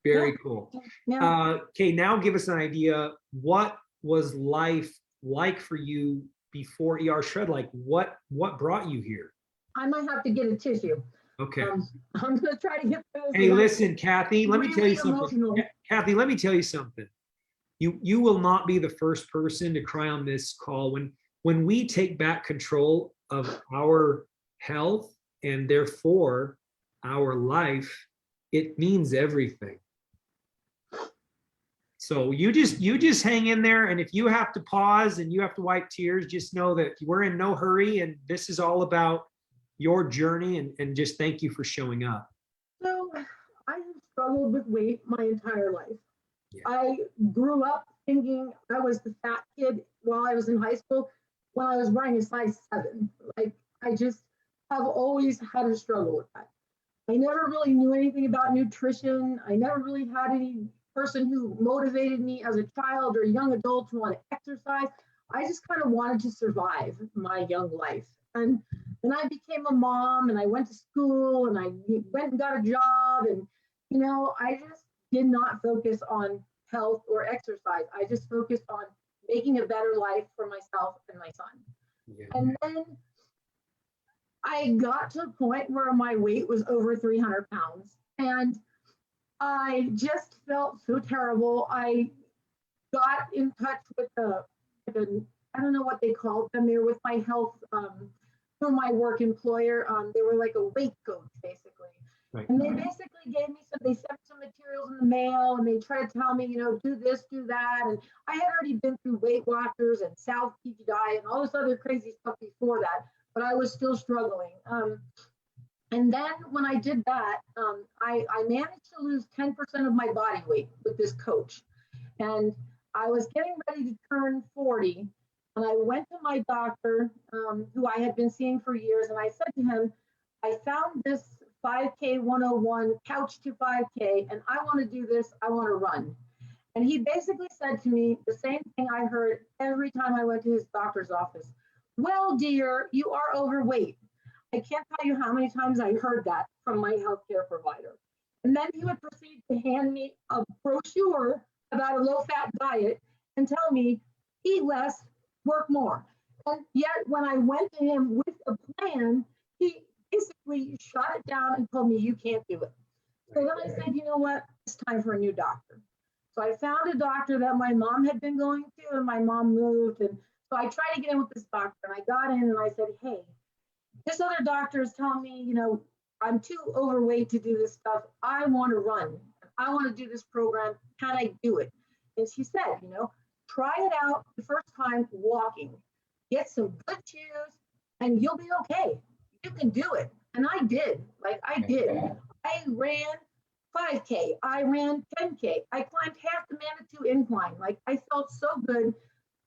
Very cool. Now, Okay, now give us an idea. What was life like for you before ER Shred? Like what brought you here? I might have to get a tissue. Okay. I'm going to try to get through this. Hey, listen, Kathy, let me tell you something. Emotional. Kathy, let me tell you something. You will not be the first person to cry on this call. When we take back control of our health and therefore our life, it means everything. So you just hang in there, and if you have to pause and you have to wipe tears, just know that we're in no hurry, and this is all about your journey, and just thank you for showing up. So I have struggled with weight my entire life. Yeah. I grew up thinking I was the fat kid while I was in high school when I was wearing a size 7. Like, I just have always had a struggle with that. I never really knew anything about nutrition. I never really had any person who motivated me as a child or a young adult to want to exercise. I just kind of wanted to survive my young life. And then I became a mom, and I went to school, and I went and got a job, and I just did not focus on health or exercise. I just focused on making a better life for myself and my son. Yeah. And then I got to a point where my weight was over 300 pounds, and I just felt so terrible. I got in touch with I don't know what they called them. They were with my health, through my work employer. They were like a weight coach, basically. Right. And they basically gave me they sent some materials in the mail, and they tried to tell me, do this, do that. And I had already been through Weight Watchers and South Peak Diet and all this other crazy stuff before that, but I was still struggling. And then when I did that, I managed to lose 10% of my body weight with this coach. And I was getting ready to turn 40. And I went to my doctor, who I had been seeing for years. And I said to him, I found this 5K 101 couch to 5K, and I want to do this. I want to run. And he basically said to me the same thing I heard every time I went to his doctor's office. "Well, dear, you are overweight." I can't tell you how many times I heard that from my healthcare provider. And then he would proceed to hand me a brochure about a low-fat diet and tell me, eat less, work more. And yet when I went to him with a plan, he basically shot it down and told me, "You can't do it." So then I said, you know what? It's time for a new doctor. So I found a doctor that my mom had been going to, and my mom moved. And so I tried to get in with this doctor, and I got in and I said, "Hey, this other doctor is telling me, I'm too overweight to do this stuff. I want to run. I want to do this program. Can I do it?" And she said, try it out the first time walking. Get some good shoes, and you'll be okay. You can do it. And I did. I did. I ran 5K. I ran 10K. I climbed half the Manitou incline. I felt so good,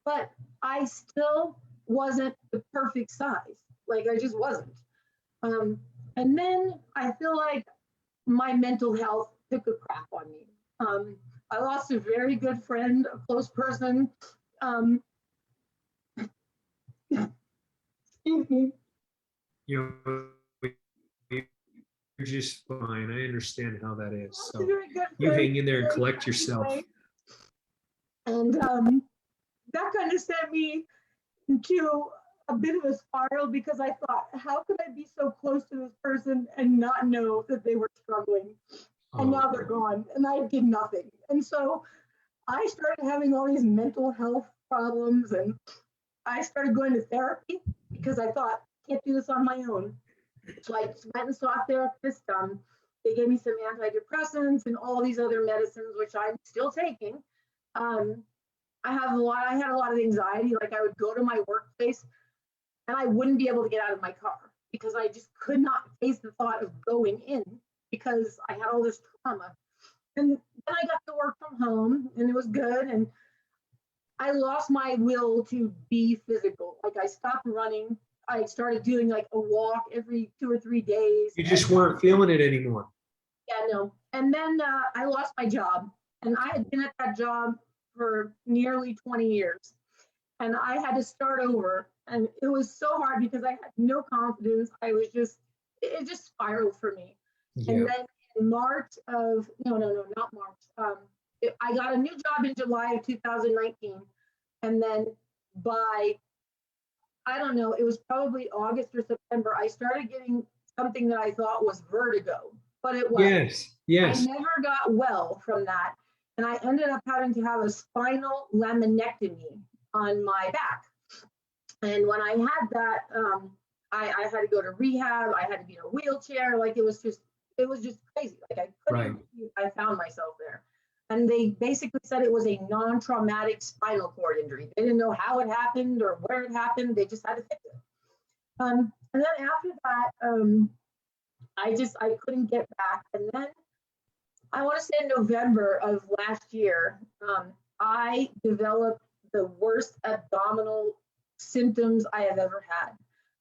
but I still wasn't the perfect size. I just wasn't. And then I feel like my mental health took a crap on me. I lost a very good friend, a close person. Excuse me. just fine. I understand how that is. She's a So very good you friend, hang in there and very collect kind yourself. way. And that kind of sent me into a bit of a spiral because I thought, how could I be so close to this person and not know that they were struggling? And now they're gone, and I did nothing. And so I started having all these mental health problems, and I started going to therapy because I thought, I can't do this on my own. So I just went and saw a therapist. They gave me some antidepressants and all these other medicines, which I'm still taking. I had a lot of anxiety. Like I would go to my workplace and I wouldn't be able to get out of my car because I just could not face the thought of going in because I had all this trauma. And then I got to work from home and it was good. And I lost my will to be physical. Like I stopped running. I started doing like a walk every 2 or 3 days. You just weren't feeling it anymore. Yeah, no. And then I lost my job, and I had been at that job for nearly 20 years. And I had to start over. And it was so hard because I had no confidence. It just spiraled for me. Yeah. And then in March of, no, not March. I got a new job in July of 2019. And then by, I don't know, it was probably August or September, I started getting something that I thought was vertigo, but it wasn't. Yes. I never got well from that. And I ended up having to have a spinal laminectomy on my back. And when I had that, I had to go to rehab. I had to be in a wheelchair. Like it was just crazy. Like I couldn't, I found myself there. And they basically said it was a non-traumatic spinal cord injury. They didn't know how it happened or where it happened. They just had to fix it. And then after that, I couldn't get back. And then I want to say in November of last year, I developed the worst abdominal symptoms I have ever had.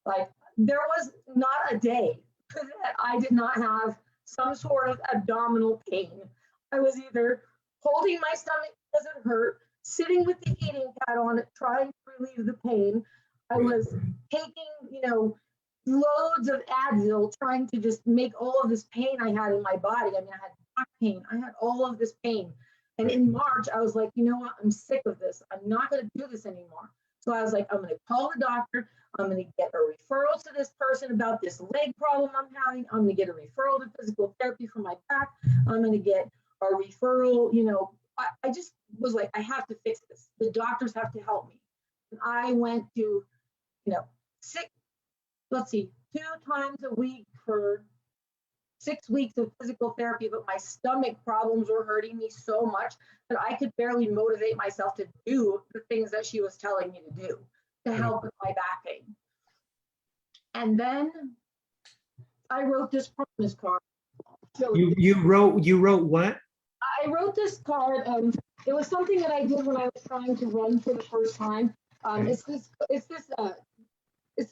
Like there was not a day that I did not have some sort of abdominal pain. I was either holding my stomach because it hurt, sitting with the heating pad on it, trying to relieve the pain. I was taking, loads of Advil, trying to just make all of this pain I had in my body. I mean, I had back pain. I had all of this pain. And in March, I was like, you know what? I'm sick of this. I'm not going to do this anymore. So I was like, I'm going to call the doctor. I'm going to get a referral to this person about this leg problem I'm having. I'm going to get a referral to physical therapy for my back. I'm going to get a referral. I just was like, I have to fix this. The doctors have to help me. And I went to, 2 times a week for 6 weeks of physical therapy, but my stomach problems were hurting me so much that I could barely motivate myself to do the things that she was telling me to do to help with my back pain. And then I wrote this promise card. You wrote what? I wrote this card. It was something that I did when I was trying to run for the first time. It's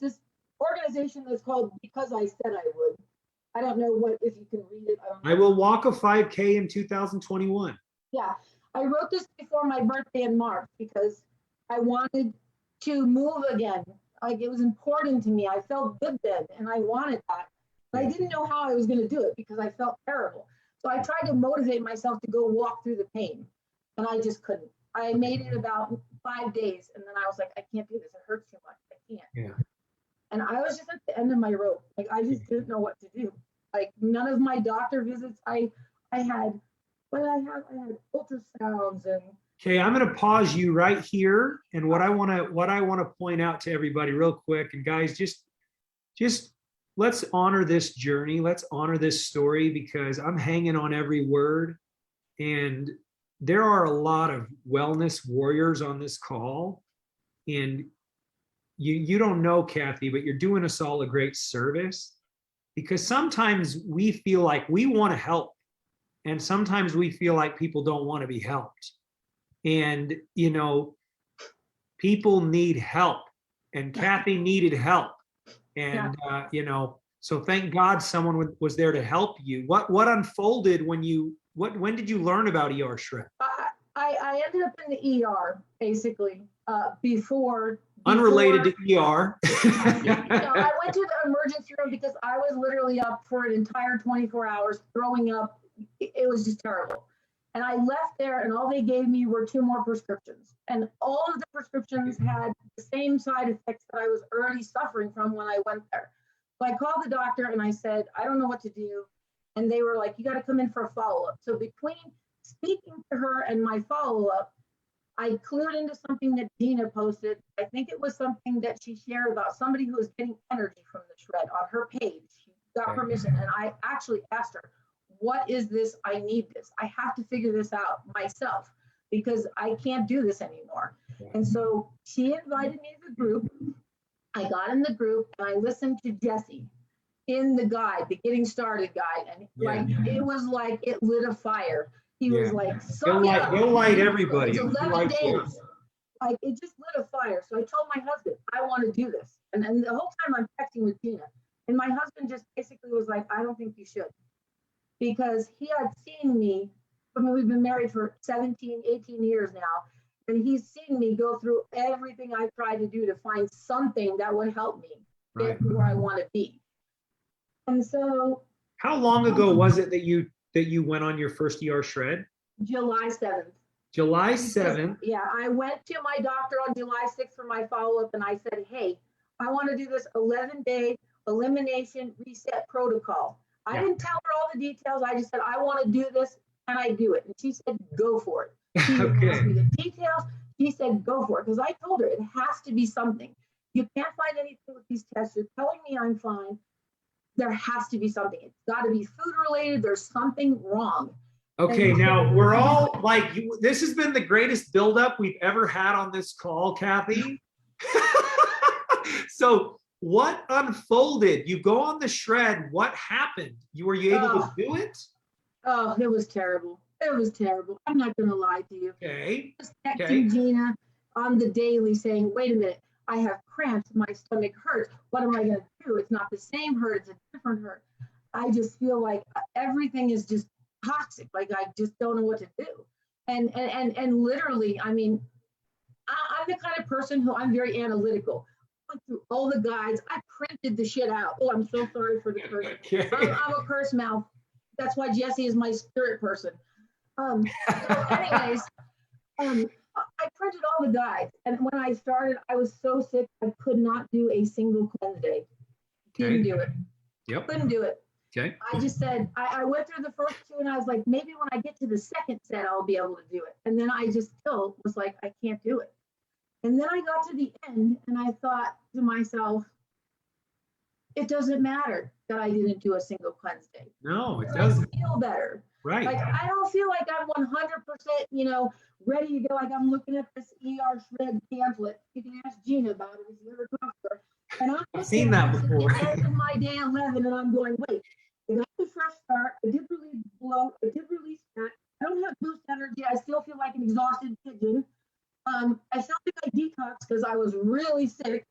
this organization that's called Because I Said I Would. I don't know if you can read it. I will walk a 5K in 2021. Yeah, I wrote this before my birthday in March because I wanted to move again. Like it was important to me. I felt good then and I wanted that. But I didn't know how I was going to do it because I felt terrible. So I tried to motivate myself to go walk through the pain and I just couldn't. I made it about 5 days and then I was like, I can't do this. It hurts too much. I can't. Yeah. And I was just at the end of my rope. Like I just didn't know what to do. Like none of my doctor visits. I had ultrasounds and. Okay, I'm going to pause you right here. And what I want to point out to everybody real quick, and guys, just let's honor this journey. Let's honor this story because I'm hanging on every word. And there are a lot of wellness warriors on this call. And you don't know, Kathy, but you're doing us all a great service because sometimes we feel like we want to help. And sometimes we feel like people don't want to be helped. And, people need help and Kathy needed help. And, so thank God someone was there to help you. What unfolded when did you learn about ER Shred? I ended up in the ER basically before Unrelated to ER. I went to the emergency room because I was literally up for an entire 24 hours throwing up. It was just terrible. And I left there and all they gave me were 2 more prescriptions. And all of the prescriptions had the same side effects that I was already suffering from when I went there. So I called the doctor and I said, I don't know what to do. And they were like, you got to come in for a follow-up. So between speaking to her and my follow-up, I clued into something that Gina posted. I think it was something that she shared about somebody who was getting energy from the shred on her page. She got permission. And I actually asked her, what is this? I need this. I have to figure this out myself because I can't do this anymore. And so she invited me to the group. I got in the group and I listened to Jesse in the guide, the getting started guide. And like, it was like it lit a fire. He was like, he'll light everybody. It's 11 days. Like it just lit a fire. So I told my husband, I want to do this. And the whole time I'm texting with Gina. And my husband just basically was like, I don't think you should. Because he had seen me, I mean, we've been married for 17, 18 years now. And he's seen me go through everything I tried to do to find something that would help me get where I want to be. And so. How long ago was it that you went on your first ER shred? July 7th. July 7th. Yeah, I went to my doctor on July 6th for my follow-up and I said, hey, I want to do this 11-day elimination reset protocol. I didn't tell her all the details. I just said, I want to do this and I do it. And she said, go for it. She asked me the details. She said, go for it. Because I told her it has to be something. You can't find anything with these tests. You're telling me I'm fine. There has to be something. It's got to be food related. There's something wrong. Okay, now we're all like, this has been the greatest buildup we've ever had on this call, Kathy. So what unfolded? You go on the shred. What happened? Were you able to do it? Oh, it was terrible. It was terrible. I'm not going to lie to you. Okay. Just texting Gina on the daily saying, wait a minute, I have cramps. My stomach hurts. What am I going to do? It's not the same hurt. It's a different hurt. I just feel like everything is just toxic. Like I just don't know what to do. And literally, I mean, I'm the kind of person who I'm very analytical. I went through all the guides. I printed the shit out. Oh, I'm so sorry for the curse. Okay. I'm a curse mouth. That's why Jesse is my spirit person. So anyways, I printed all the guides. And when I started, I was so sick, I could not do a single cleanse day. Didn't do it. Yep. Couldn't do it. Okay. I just said, I went through the first 2 and I was like, maybe when I get to the second set, I'll be able to do it. And then I just still was like, I can't do it. And then I got to the end and I thought to myself, it doesn't matter that I didn't do a single cleanse day. No, it I doesn't. feel better. Right. Like, I don't feel like I'm 100%, ready to go. Like I'm looking at this ER shred pamphlet. You can ask Gina about it if you ever talk to her. And I've seen that before. At the end of my day 11 and I'm going, wait, I got the fresh start. I did release bloat. I did release fat. I don't have boost energy. I still feel like an exhausted pigeon. I felt like I detoxed because I was really sick.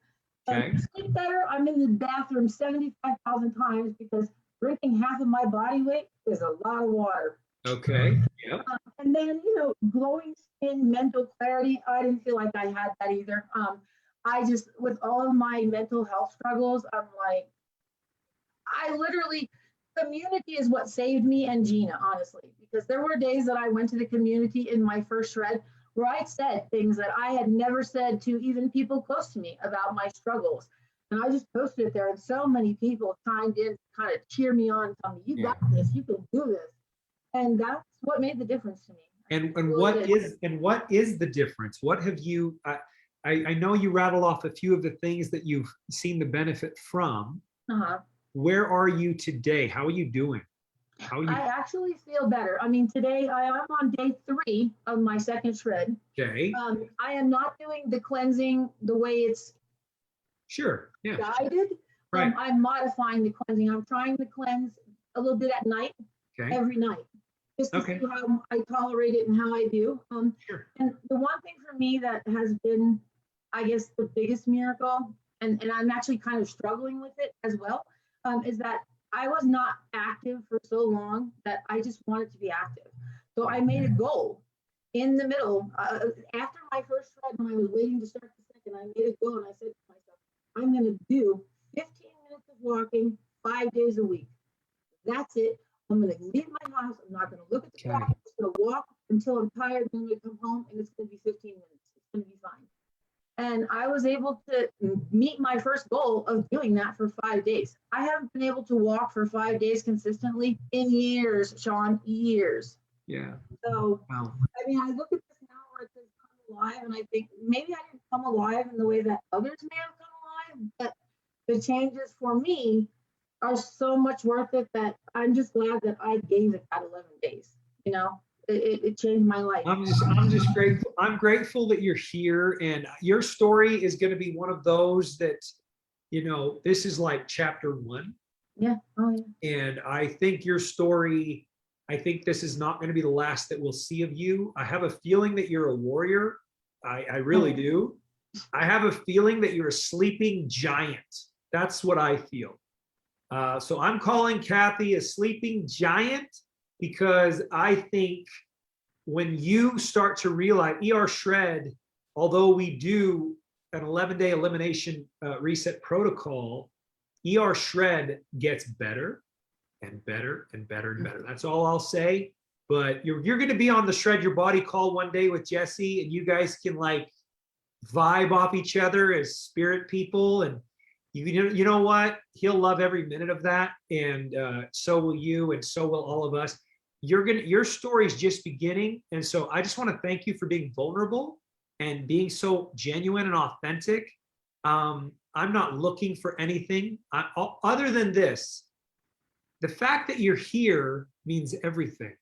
Sleep better. I'm in the bathroom 75,000 times because drinking half of my body weight is a lot of water. Okay. Yep. And then, glowing skin, mental clarity. I didn't feel like I had that either. I just, with all of my mental health struggles, I'm like, community is what saved me and Gina, honestly, because there were days that I went to the community in my first shred where I said things that I had never said to even people close to me about my struggles. And I just posted it there and so many people chimed in, kind of cheer me on, tell me, you got this, you can do this. And that's what made the difference to me. And what is the difference? What have you, I know you rattled off a few of the things that you've seen the benefit from. Where are you today? How are you doing? I actually feel better. I mean, today I am on day 3 of my second shred. Okay. I am not doing the cleansing the way it's guided. Right. I'm modifying the cleansing. I'm trying to cleanse a little bit at night, every night, just to see how I tolerate it and how I do. And the one thing for me that has been, I guess, the biggest miracle, and I'm actually kind of struggling with it as well, is that I was not active for so long that I just wanted to be active. So I made a goal in the middle, after my first shred, when I was waiting to start the second and I made a goal, and I said to myself, I'm going to do 15 minutes of walking 5 days a week. That's it. I'm going to leave my house. I'm not going to look at the clock. I'm just going to walk until I'm tired. Then I'm going to come home, and it's going to be 15 minutes. It's going to be fine. And I was able to meet my first goal of doing that for 5 days. I haven't been able to walk for 5 days consistently in years, Sean, years. Yeah. So, Wow. I mean, I look at this now where it says come alive, and I think maybe I didn't come alive in the way that others may have come alive, but the changes for me are so much worth it that I'm just glad that I gave it that 11 days. You know, it changed my life. I'm just grateful. I'm grateful that you're here, and your story is going to be one of those that, you know, this is like chapter 1. Yeah. Oh, yeah. And I think your story, I think this is not going to be the last that we'll see of you. I have a feeling that you're a warrior. I really do. I have a feeling that you're a sleeping giant. That's what I feel. So I'm calling Kathy a sleeping giant because I think when you start to realize ER Shred, although we do an 11-day elimination reset protocol, ER Shred gets better and better and better and better. That's all I'll say. But you're going to be on the Shred Your Body call one day with Jesse, and you guys can like vibe off each other as spirit people. And you know what? He'll love every minute of that, and so will you, and so will all of us. Your story's just beginning, and so I just want to thank you for being vulnerable and being so genuine and authentic. I'm not looking for anything other than this. The fact that you're here means everything.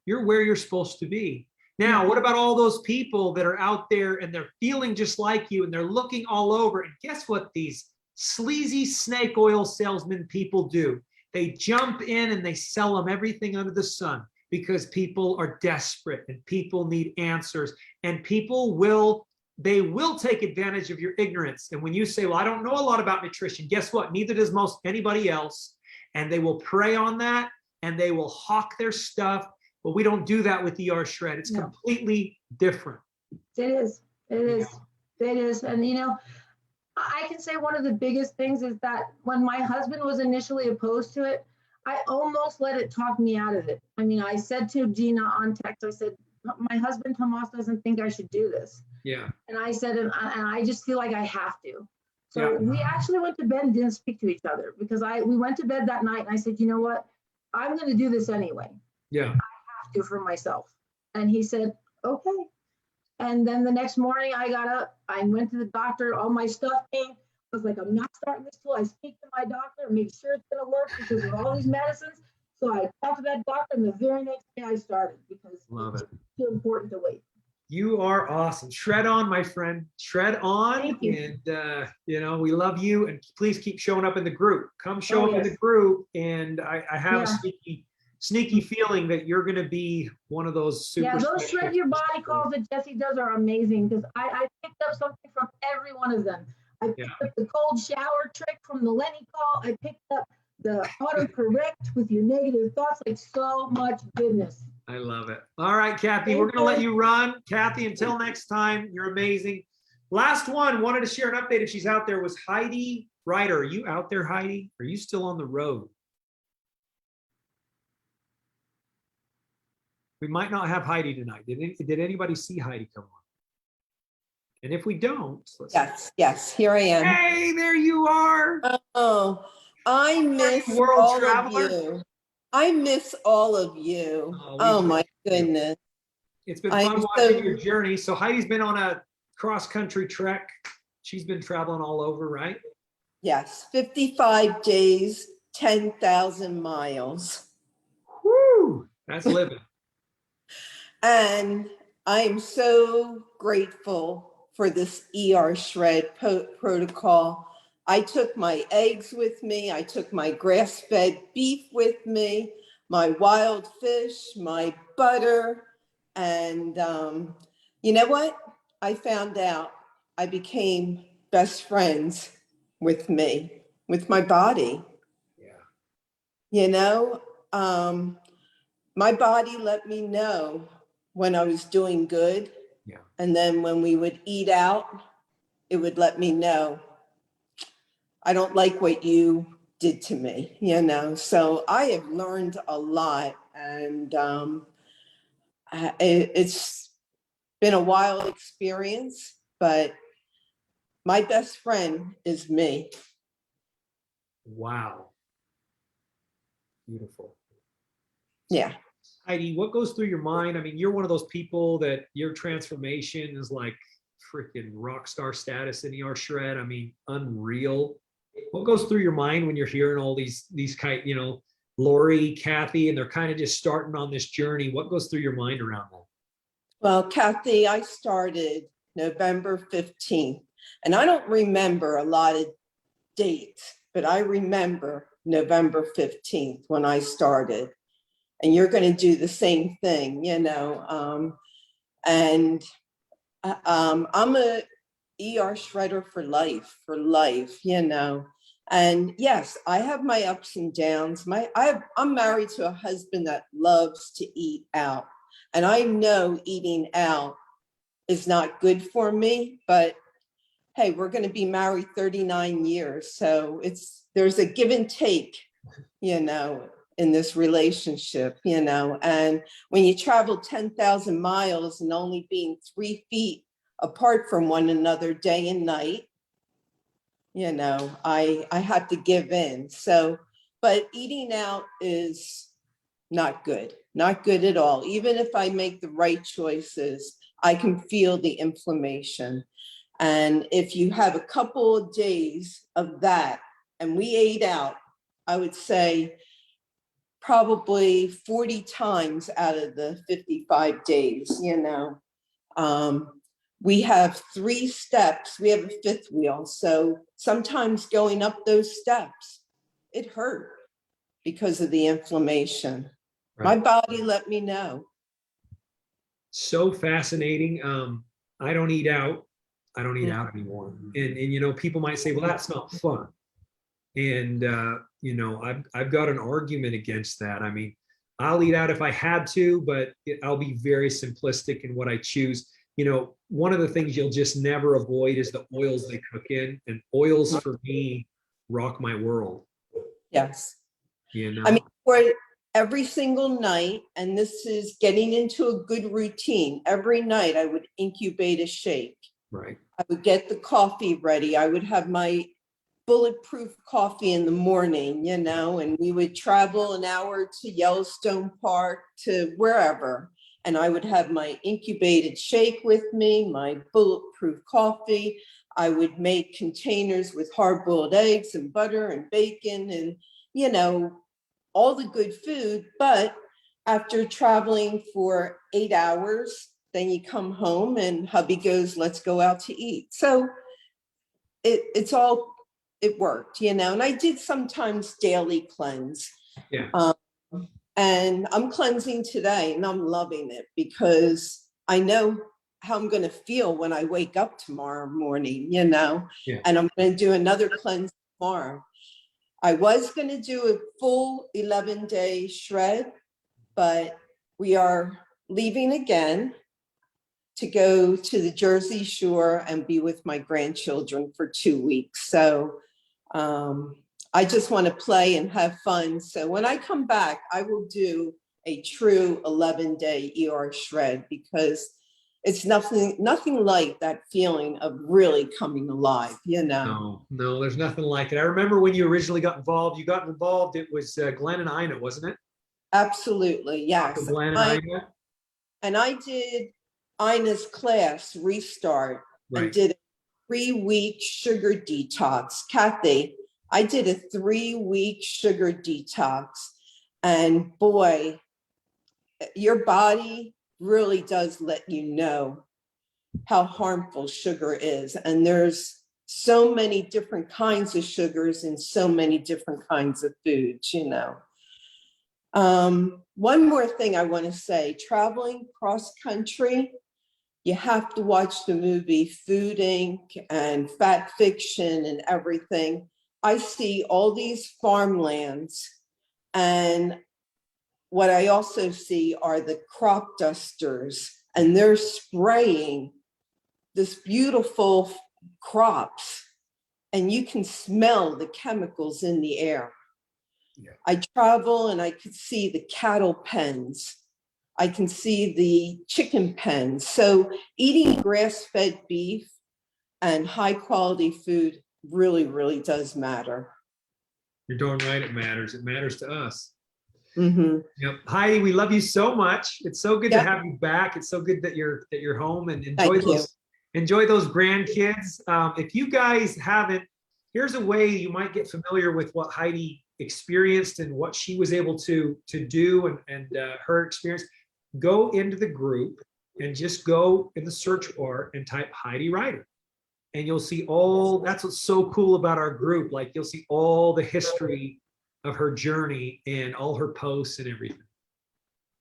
You're where you're supposed to be. Now, what about all those people that are out there and they're feeling just like you and they're looking all over? And guess what these sleazy snake oil salesman people do? They jump in and they sell them everything under the sun because people are desperate and people need answers, and people will take advantage of your ignorance. And when you say, well, I don't know a lot about nutrition, guess what? Neither does most anybody else. And they will prey on that and they will hawk their stuff. But we don't do that with ER Shred. It's completely different. It is. It is. It is. And, you know, I can say one of the biggest things is that when my husband was initially opposed to it, I almost let it talk me out of it. I mean, I said to Gina on text, I said, my husband Tomas doesn't think I should do this. Yeah. And I said, and I just feel like I have to. So we actually went to bed and didn't speak to each other because we went to bed that night and I said, you know what? I'm going to do this anyway. Yeah. I have to for myself. And he said, okay. And then the next morning I got up, I went to the doctor, all my stuff came. I was like, I'm not starting this till I speak to my doctor and make sure it's going to work because of all these medicines. So I talked to that doctor and the very next day I started because it's too important to wait. You are awesome. Shred on, my friend. Shred on. Thank you. And, you know, we love you. And please keep showing up in the group. Come show up in the group. And I have a sneaky feeling that you're going to be one of those super. Yeah, those Shred Your Body calls that Jesse does are amazing because I picked up something from every one of them. I picked up the cold shower trick from the Lenny call. I picked up the autocorrect with your negative thoughts, like so much goodness. I love it. All right, Kathy, we're going to let you run. Kathy, until next time, you're amazing. Last one, wanted to share an update if she's out there, was Heidi Ryder. Are you out there, Heidi? Are you still on the road? We might not have Heidi tonight. Did anybody see Heidi come on? And if we don't, Yes, here I am. Hey, there you are. Oh, I miss all of you. I miss all of you. Oh my goodness. It's been fun watching your journey. So Heidi's been on a cross-country trek. She's been traveling all over, right? Yes, 55 days, 10,000 miles. Woo, that's living. And I'm so grateful for this ER Shred protocol. I took my eggs with me. I took my grass-fed beef with me, my wild fish, my butter. And you know what? I found out I became best friends with me, with my body. Yeah. You know, my body let me know when I was doing good. Yeah. And then when we would eat out, it would let me know, I don't like what you did to me, you know? So I have learned a lot, and it's been a wild experience, but my best friend is me. Wow. Beautiful. Yeah. Heidi, what goes through your mind? I mean, you're one of those people that your transformation is like freaking rock star status in ER Shred. I mean, unreal. What goes through your mind when you're hearing all these kind, you know, Lori, Kathy, and they're kind of just starting on this journey? What goes through your mind around that? Well, Kathy, I started November 15th, and I don't remember a lot of dates, but I remember November 15th when I started. And you're going to do the same thing, you know. I'm a ER shredder for life, you know. And yes, I have my ups and downs. I'm married to a husband that loves to eat out. And I know eating out is not good for me, but hey, we're going to be married 39 years. So there's a give and take, you know, in this relationship, you know. And when you travel 10,000 miles and only being 3 feet apart from one another day and night, you know, I had to give in. So, but eating out is not good at all. Even if I make the right choices, I can feel the inflammation. And if you have a couple of days of that, and we ate out, I would say probably 40 times out of the 55 days, you know. We have 3 steps, we have a 5th wheel. So sometimes going up those steps, it hurt because of the inflammation. Right. My body let me know. So fascinating. I don't eat out. I don't eat out anymore. And you know, people might say, well, that's not fun. And you know, I've got an argument against that. I mean, I'll eat out if I had to, but I'll be very simplistic in what I choose. You know, one of the things you'll just never avoid is the oils they cook in, and oils for me rock my world. Yes. You know, I mean, for every single night, and this is getting into a good routine, every night I would incubate a shake. Right. I would get the coffee ready. I would have my bulletproof coffee in the morning, you know, and we would travel an hour to Yellowstone Park to wherever. And I would have my incubated shake with me, my bulletproof coffee. I would make containers with hard-boiled eggs and butter and bacon and, you know, all the good food. But after traveling for 8 hours, then you come home and hubby goes, let's go out to eat. So it worked, you know. And I did sometimes daily cleanse. Yeah. And I'm cleansing today, and I'm loving it because I know how I'm going to feel when I wake up tomorrow morning, you know. Yeah. And I'm going to do another cleanse tomorrow. I was going to do a full 11-day shred, but we are leaving again to go to the Jersey Shore and be with my grandchildren for 2 weeks. So I just want to play and have fun. So when I come back, I will do a true 11-day ER shred because it's nothing like that feeling of really coming alive, you know. No, there's nothing like it. I remember when you originally got involved, it was Glenn and Ina, wasn't it? Absolutely, yes. Dr. Glenn and Ina. And I did Ina's class restart, right, and did a 3-week sugar detox. Kathy, I did a 3-week sugar detox, and boy, your body really does let you know how harmful sugar is. And there's so many different kinds of sugars in so many different kinds of foods, you know. One more thing I want to say, traveling cross country, you have to watch the movie Food Inc. and Fat Fiction and everything. I see all these farmlands, and what I also see are the crop dusters, and they're spraying this beautiful crops, and you can smell the chemicals in the air. Yeah. I travel and I could see the cattle pens. I can see the chicken pens. So eating grass-fed beef and high quality food really, really does matter. You're darn right, it matters. It matters to us. Mm-hmm. Yep. Heidi, we love you so much. It's so good to have you back. It's so good that you're home, and enjoy those grandkids. If you guys haven't, here's a way you might get familiar with what Heidi experienced and what she was able to do, and her experience. Go into the group and just go in the search bar and type Heidi Ryder, and you'll see that's what's so cool about our group. Like, you'll see all the history of her journey and all her posts and everything.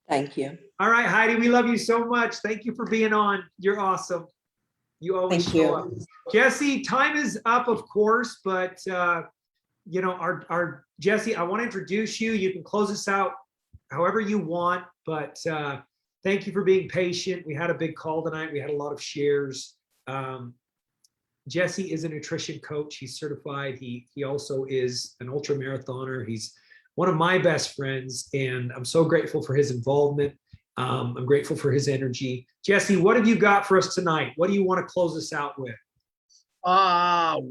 Thank you. All right, Heidi, we love you so much. Thank you for being on. You're awesome. You always show up. Jesse, time is up, of course, but our Jesse, I want to introduce you. You can close us out however you want, but thank you for being patient. We had a big call tonight. We had a lot of shares. Jesse is a nutrition coach. He's certified. He also is an ultra marathoner. He's one of my best friends, and I'm so grateful for his involvement. I'm grateful for his energy. Jesse, what have you got for us tonight? What do you want to close us out with? Wow.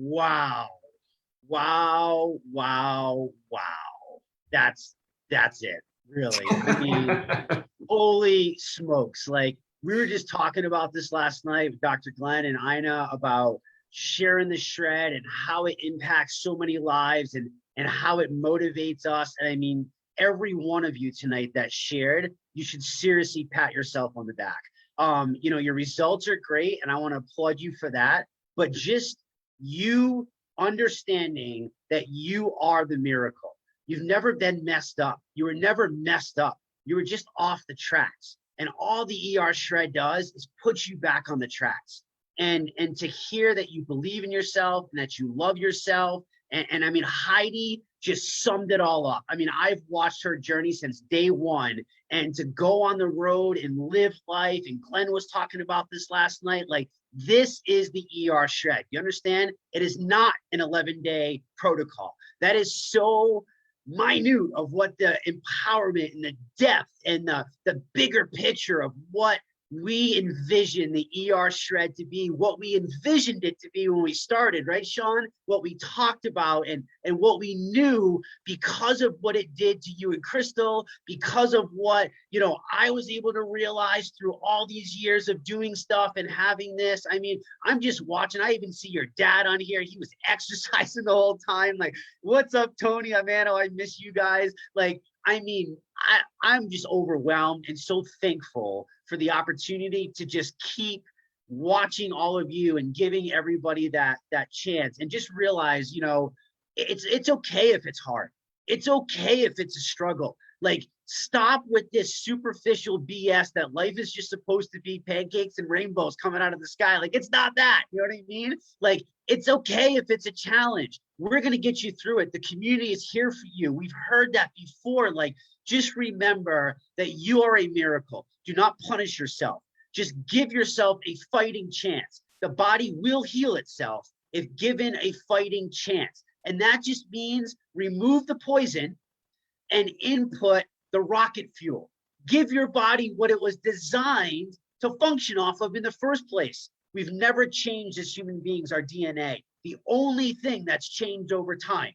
That's it, really. I mean, holy smokes. Like, we were just talking about this last night with Dr. Glenn and Ina about sharing the shred and how it impacts so many lives and how it motivates us. And I mean, every one of you tonight that shared, you should seriously pat yourself on the back. Your results are great, and I want to applaud you for that. But just you understanding that you are the miracle. You've never been messed up. You were never messed up. You were just off the tracks. And all the ER shred does is put you back on the tracks. And to hear that you believe in yourself and that you love yourself. And I mean, Heidi just summed it all up. I mean, I've watched her journey since day one, and to go on the road and live life. And Glenn was talking about this last night. Like, this is the ER shred. You understand? It is not an 11-day protocol. That is so minute of what the empowerment and the depth and the bigger picture of what we envision the ER shred to be, what we envisioned it to be when we started, right, Sean? What we talked about and what we knew, because of what it did to you and Crystal, because of what, I was able to realize through all these years of doing stuff and having this. I mean, I'm just watching. I even see your dad on here. He was exercising the whole time. Like, what's up, Tony? Man, I miss you guys. Like, I mean, I'm just overwhelmed and so thankful for the opportunity to just keep watching all of you and giving everybody that chance, and just realize, it's okay if it's hard. It's okay if it's a struggle. Like, stop with this superficial BS that life is just supposed to be pancakes and rainbows coming out of the sky. Like, it's not that. You know what I mean? Like, it's okay if it's a challenge. We're going to get you through it. The community is here for you. We've heard that before. Like, just remember that you are a miracle. Do not punish yourself. Just give yourself a fighting chance. The body will heal itself if given a fighting chance. And that just means remove the poison and input the rocket fuel. Give your body what it was designed to function off of in the first place. We've never changed as human beings, our DNA. The only thing that's changed over time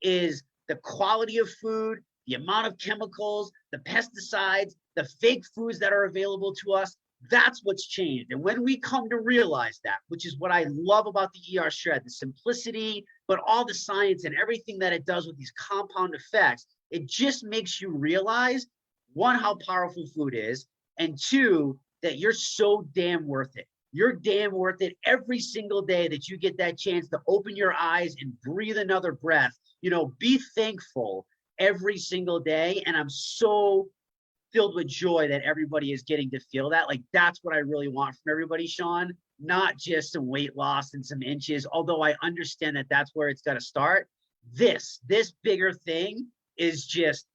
is the quality of food, the amount of chemicals, the pesticides, the fake foods that are available to us. That's what's changed. And when we come to realize that, which is what I love about the ER shred, the simplicity, but all the science and everything that it does with these compound effects, it just makes you realize, one, how powerful food is, and two, that you're so damn worth it. You're damn worth it every single day that you get that chance to open your eyes and breathe another breath. Be thankful every single day. And I'm so filled with joy that everybody is getting to feel that. Like, that's what I really want from everybody, Sean, not just some weight loss and some inches, although I understand that that's where it's got to start. This bigger thing is just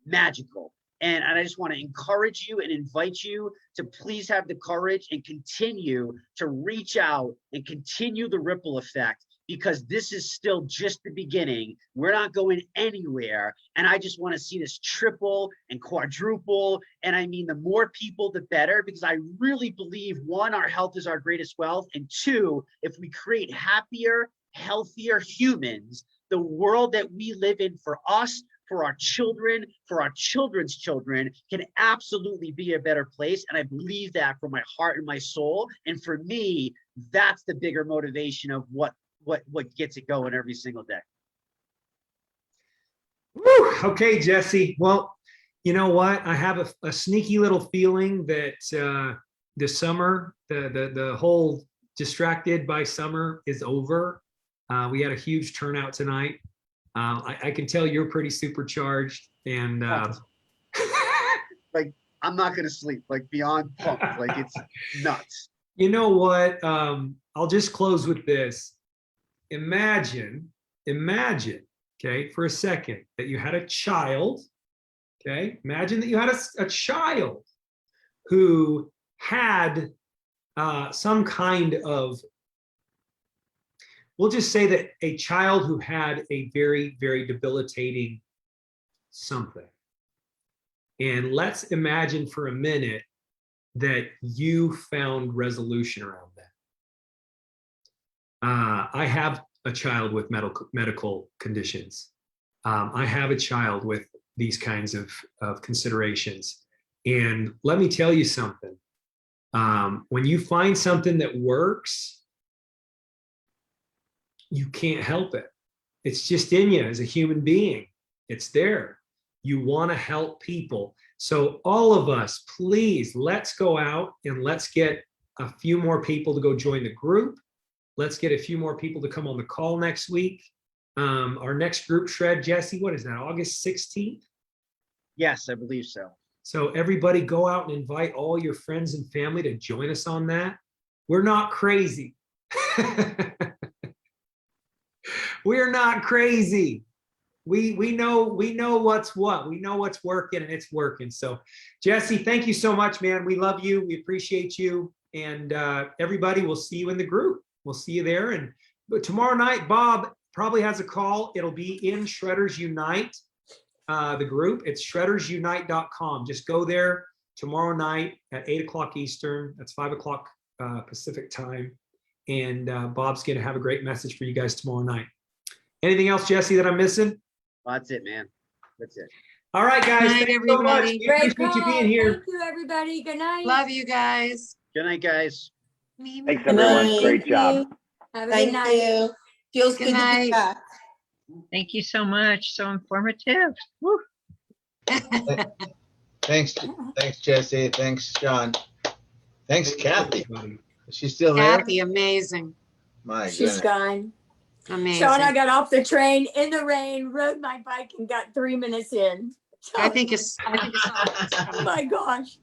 magical. And I just want to encourage you and invite you to please have the courage and continue to reach out and continue the ripple effect, because this is still just the beginning. We're not going anywhere. And I just want to see this triple and quadruple. And I mean, the more people, the better, because I really believe, one, our health is our greatest wealth. And two, if we create happier, healthier humans, the world that we live in for us, for our children, for our children's children, can absolutely be a better place. And I believe that from my heart and my soul. And for me, that's the bigger motivation of what gets it going every single day. Woo! Okay, Jesse. Well, you know what? I have a sneaky little feeling that the summer, the whole distracted by summer is over. We had a huge turnout tonight. I can tell you're pretty supercharged, and like, I'm not gonna sleep, like beyond pumped, like it's nuts. You know what? I'll just close with this. Imagine, okay, for a second, that you had a child, okay? Imagine that you had a child who had some kind of, we'll just say that a child who had a very, very debilitating something. And let's imagine for a minute that you found resolution around that. I have a child with medical conditions. I have a child with these kinds of considerations. And let me tell you something. When you find something that works, you can't help it. It's just in you as a human being. It's there. You want to help people. So all of us, please, let's go out and let's get a few more people to go join the group. Let's get a few more people to come on the call next week. Our next group shred, Jesse, what is that, August 16th? Yes, I believe so. So everybody go out and invite all your friends and family to join us on that. We're not crazy. We're not crazy. We know what's what. We know what's working, and it's working. So Jesse, thank you so much, man. We love you. We appreciate you. And everybody, we'll see you in the group. We'll see you there. But tomorrow night, Bob probably has a call. It'll be in Shredders Unite, the group. It's shreddersunite.com. Just go there tomorrow night at 8 o'clock Eastern. That's 5 o'clock Pacific time. And Bob's going to have a great message for you guys tomorrow night. Anything else, Jesse, that I'm missing? That's it, man. That's it. All right, guys. Good night, Thanks so much. everybody. We Great appreciate you call. being here. Thank you, everybody. Good night. Love you guys. Good night, guys. Thanks, everyone. Great job. Have a Thank good night. you. Feels Good good to night. be back. Thank you so much. So informative. Woo. Thanks, Jesse. Thanks, Sean. Thanks, Kathy. Is she still there? Kathy, amazing. My She's goodness. gone. Amazing. Sean, I got off the train in the rain, rode my bike, and got 3 minutes in. I think it's Oh my gosh.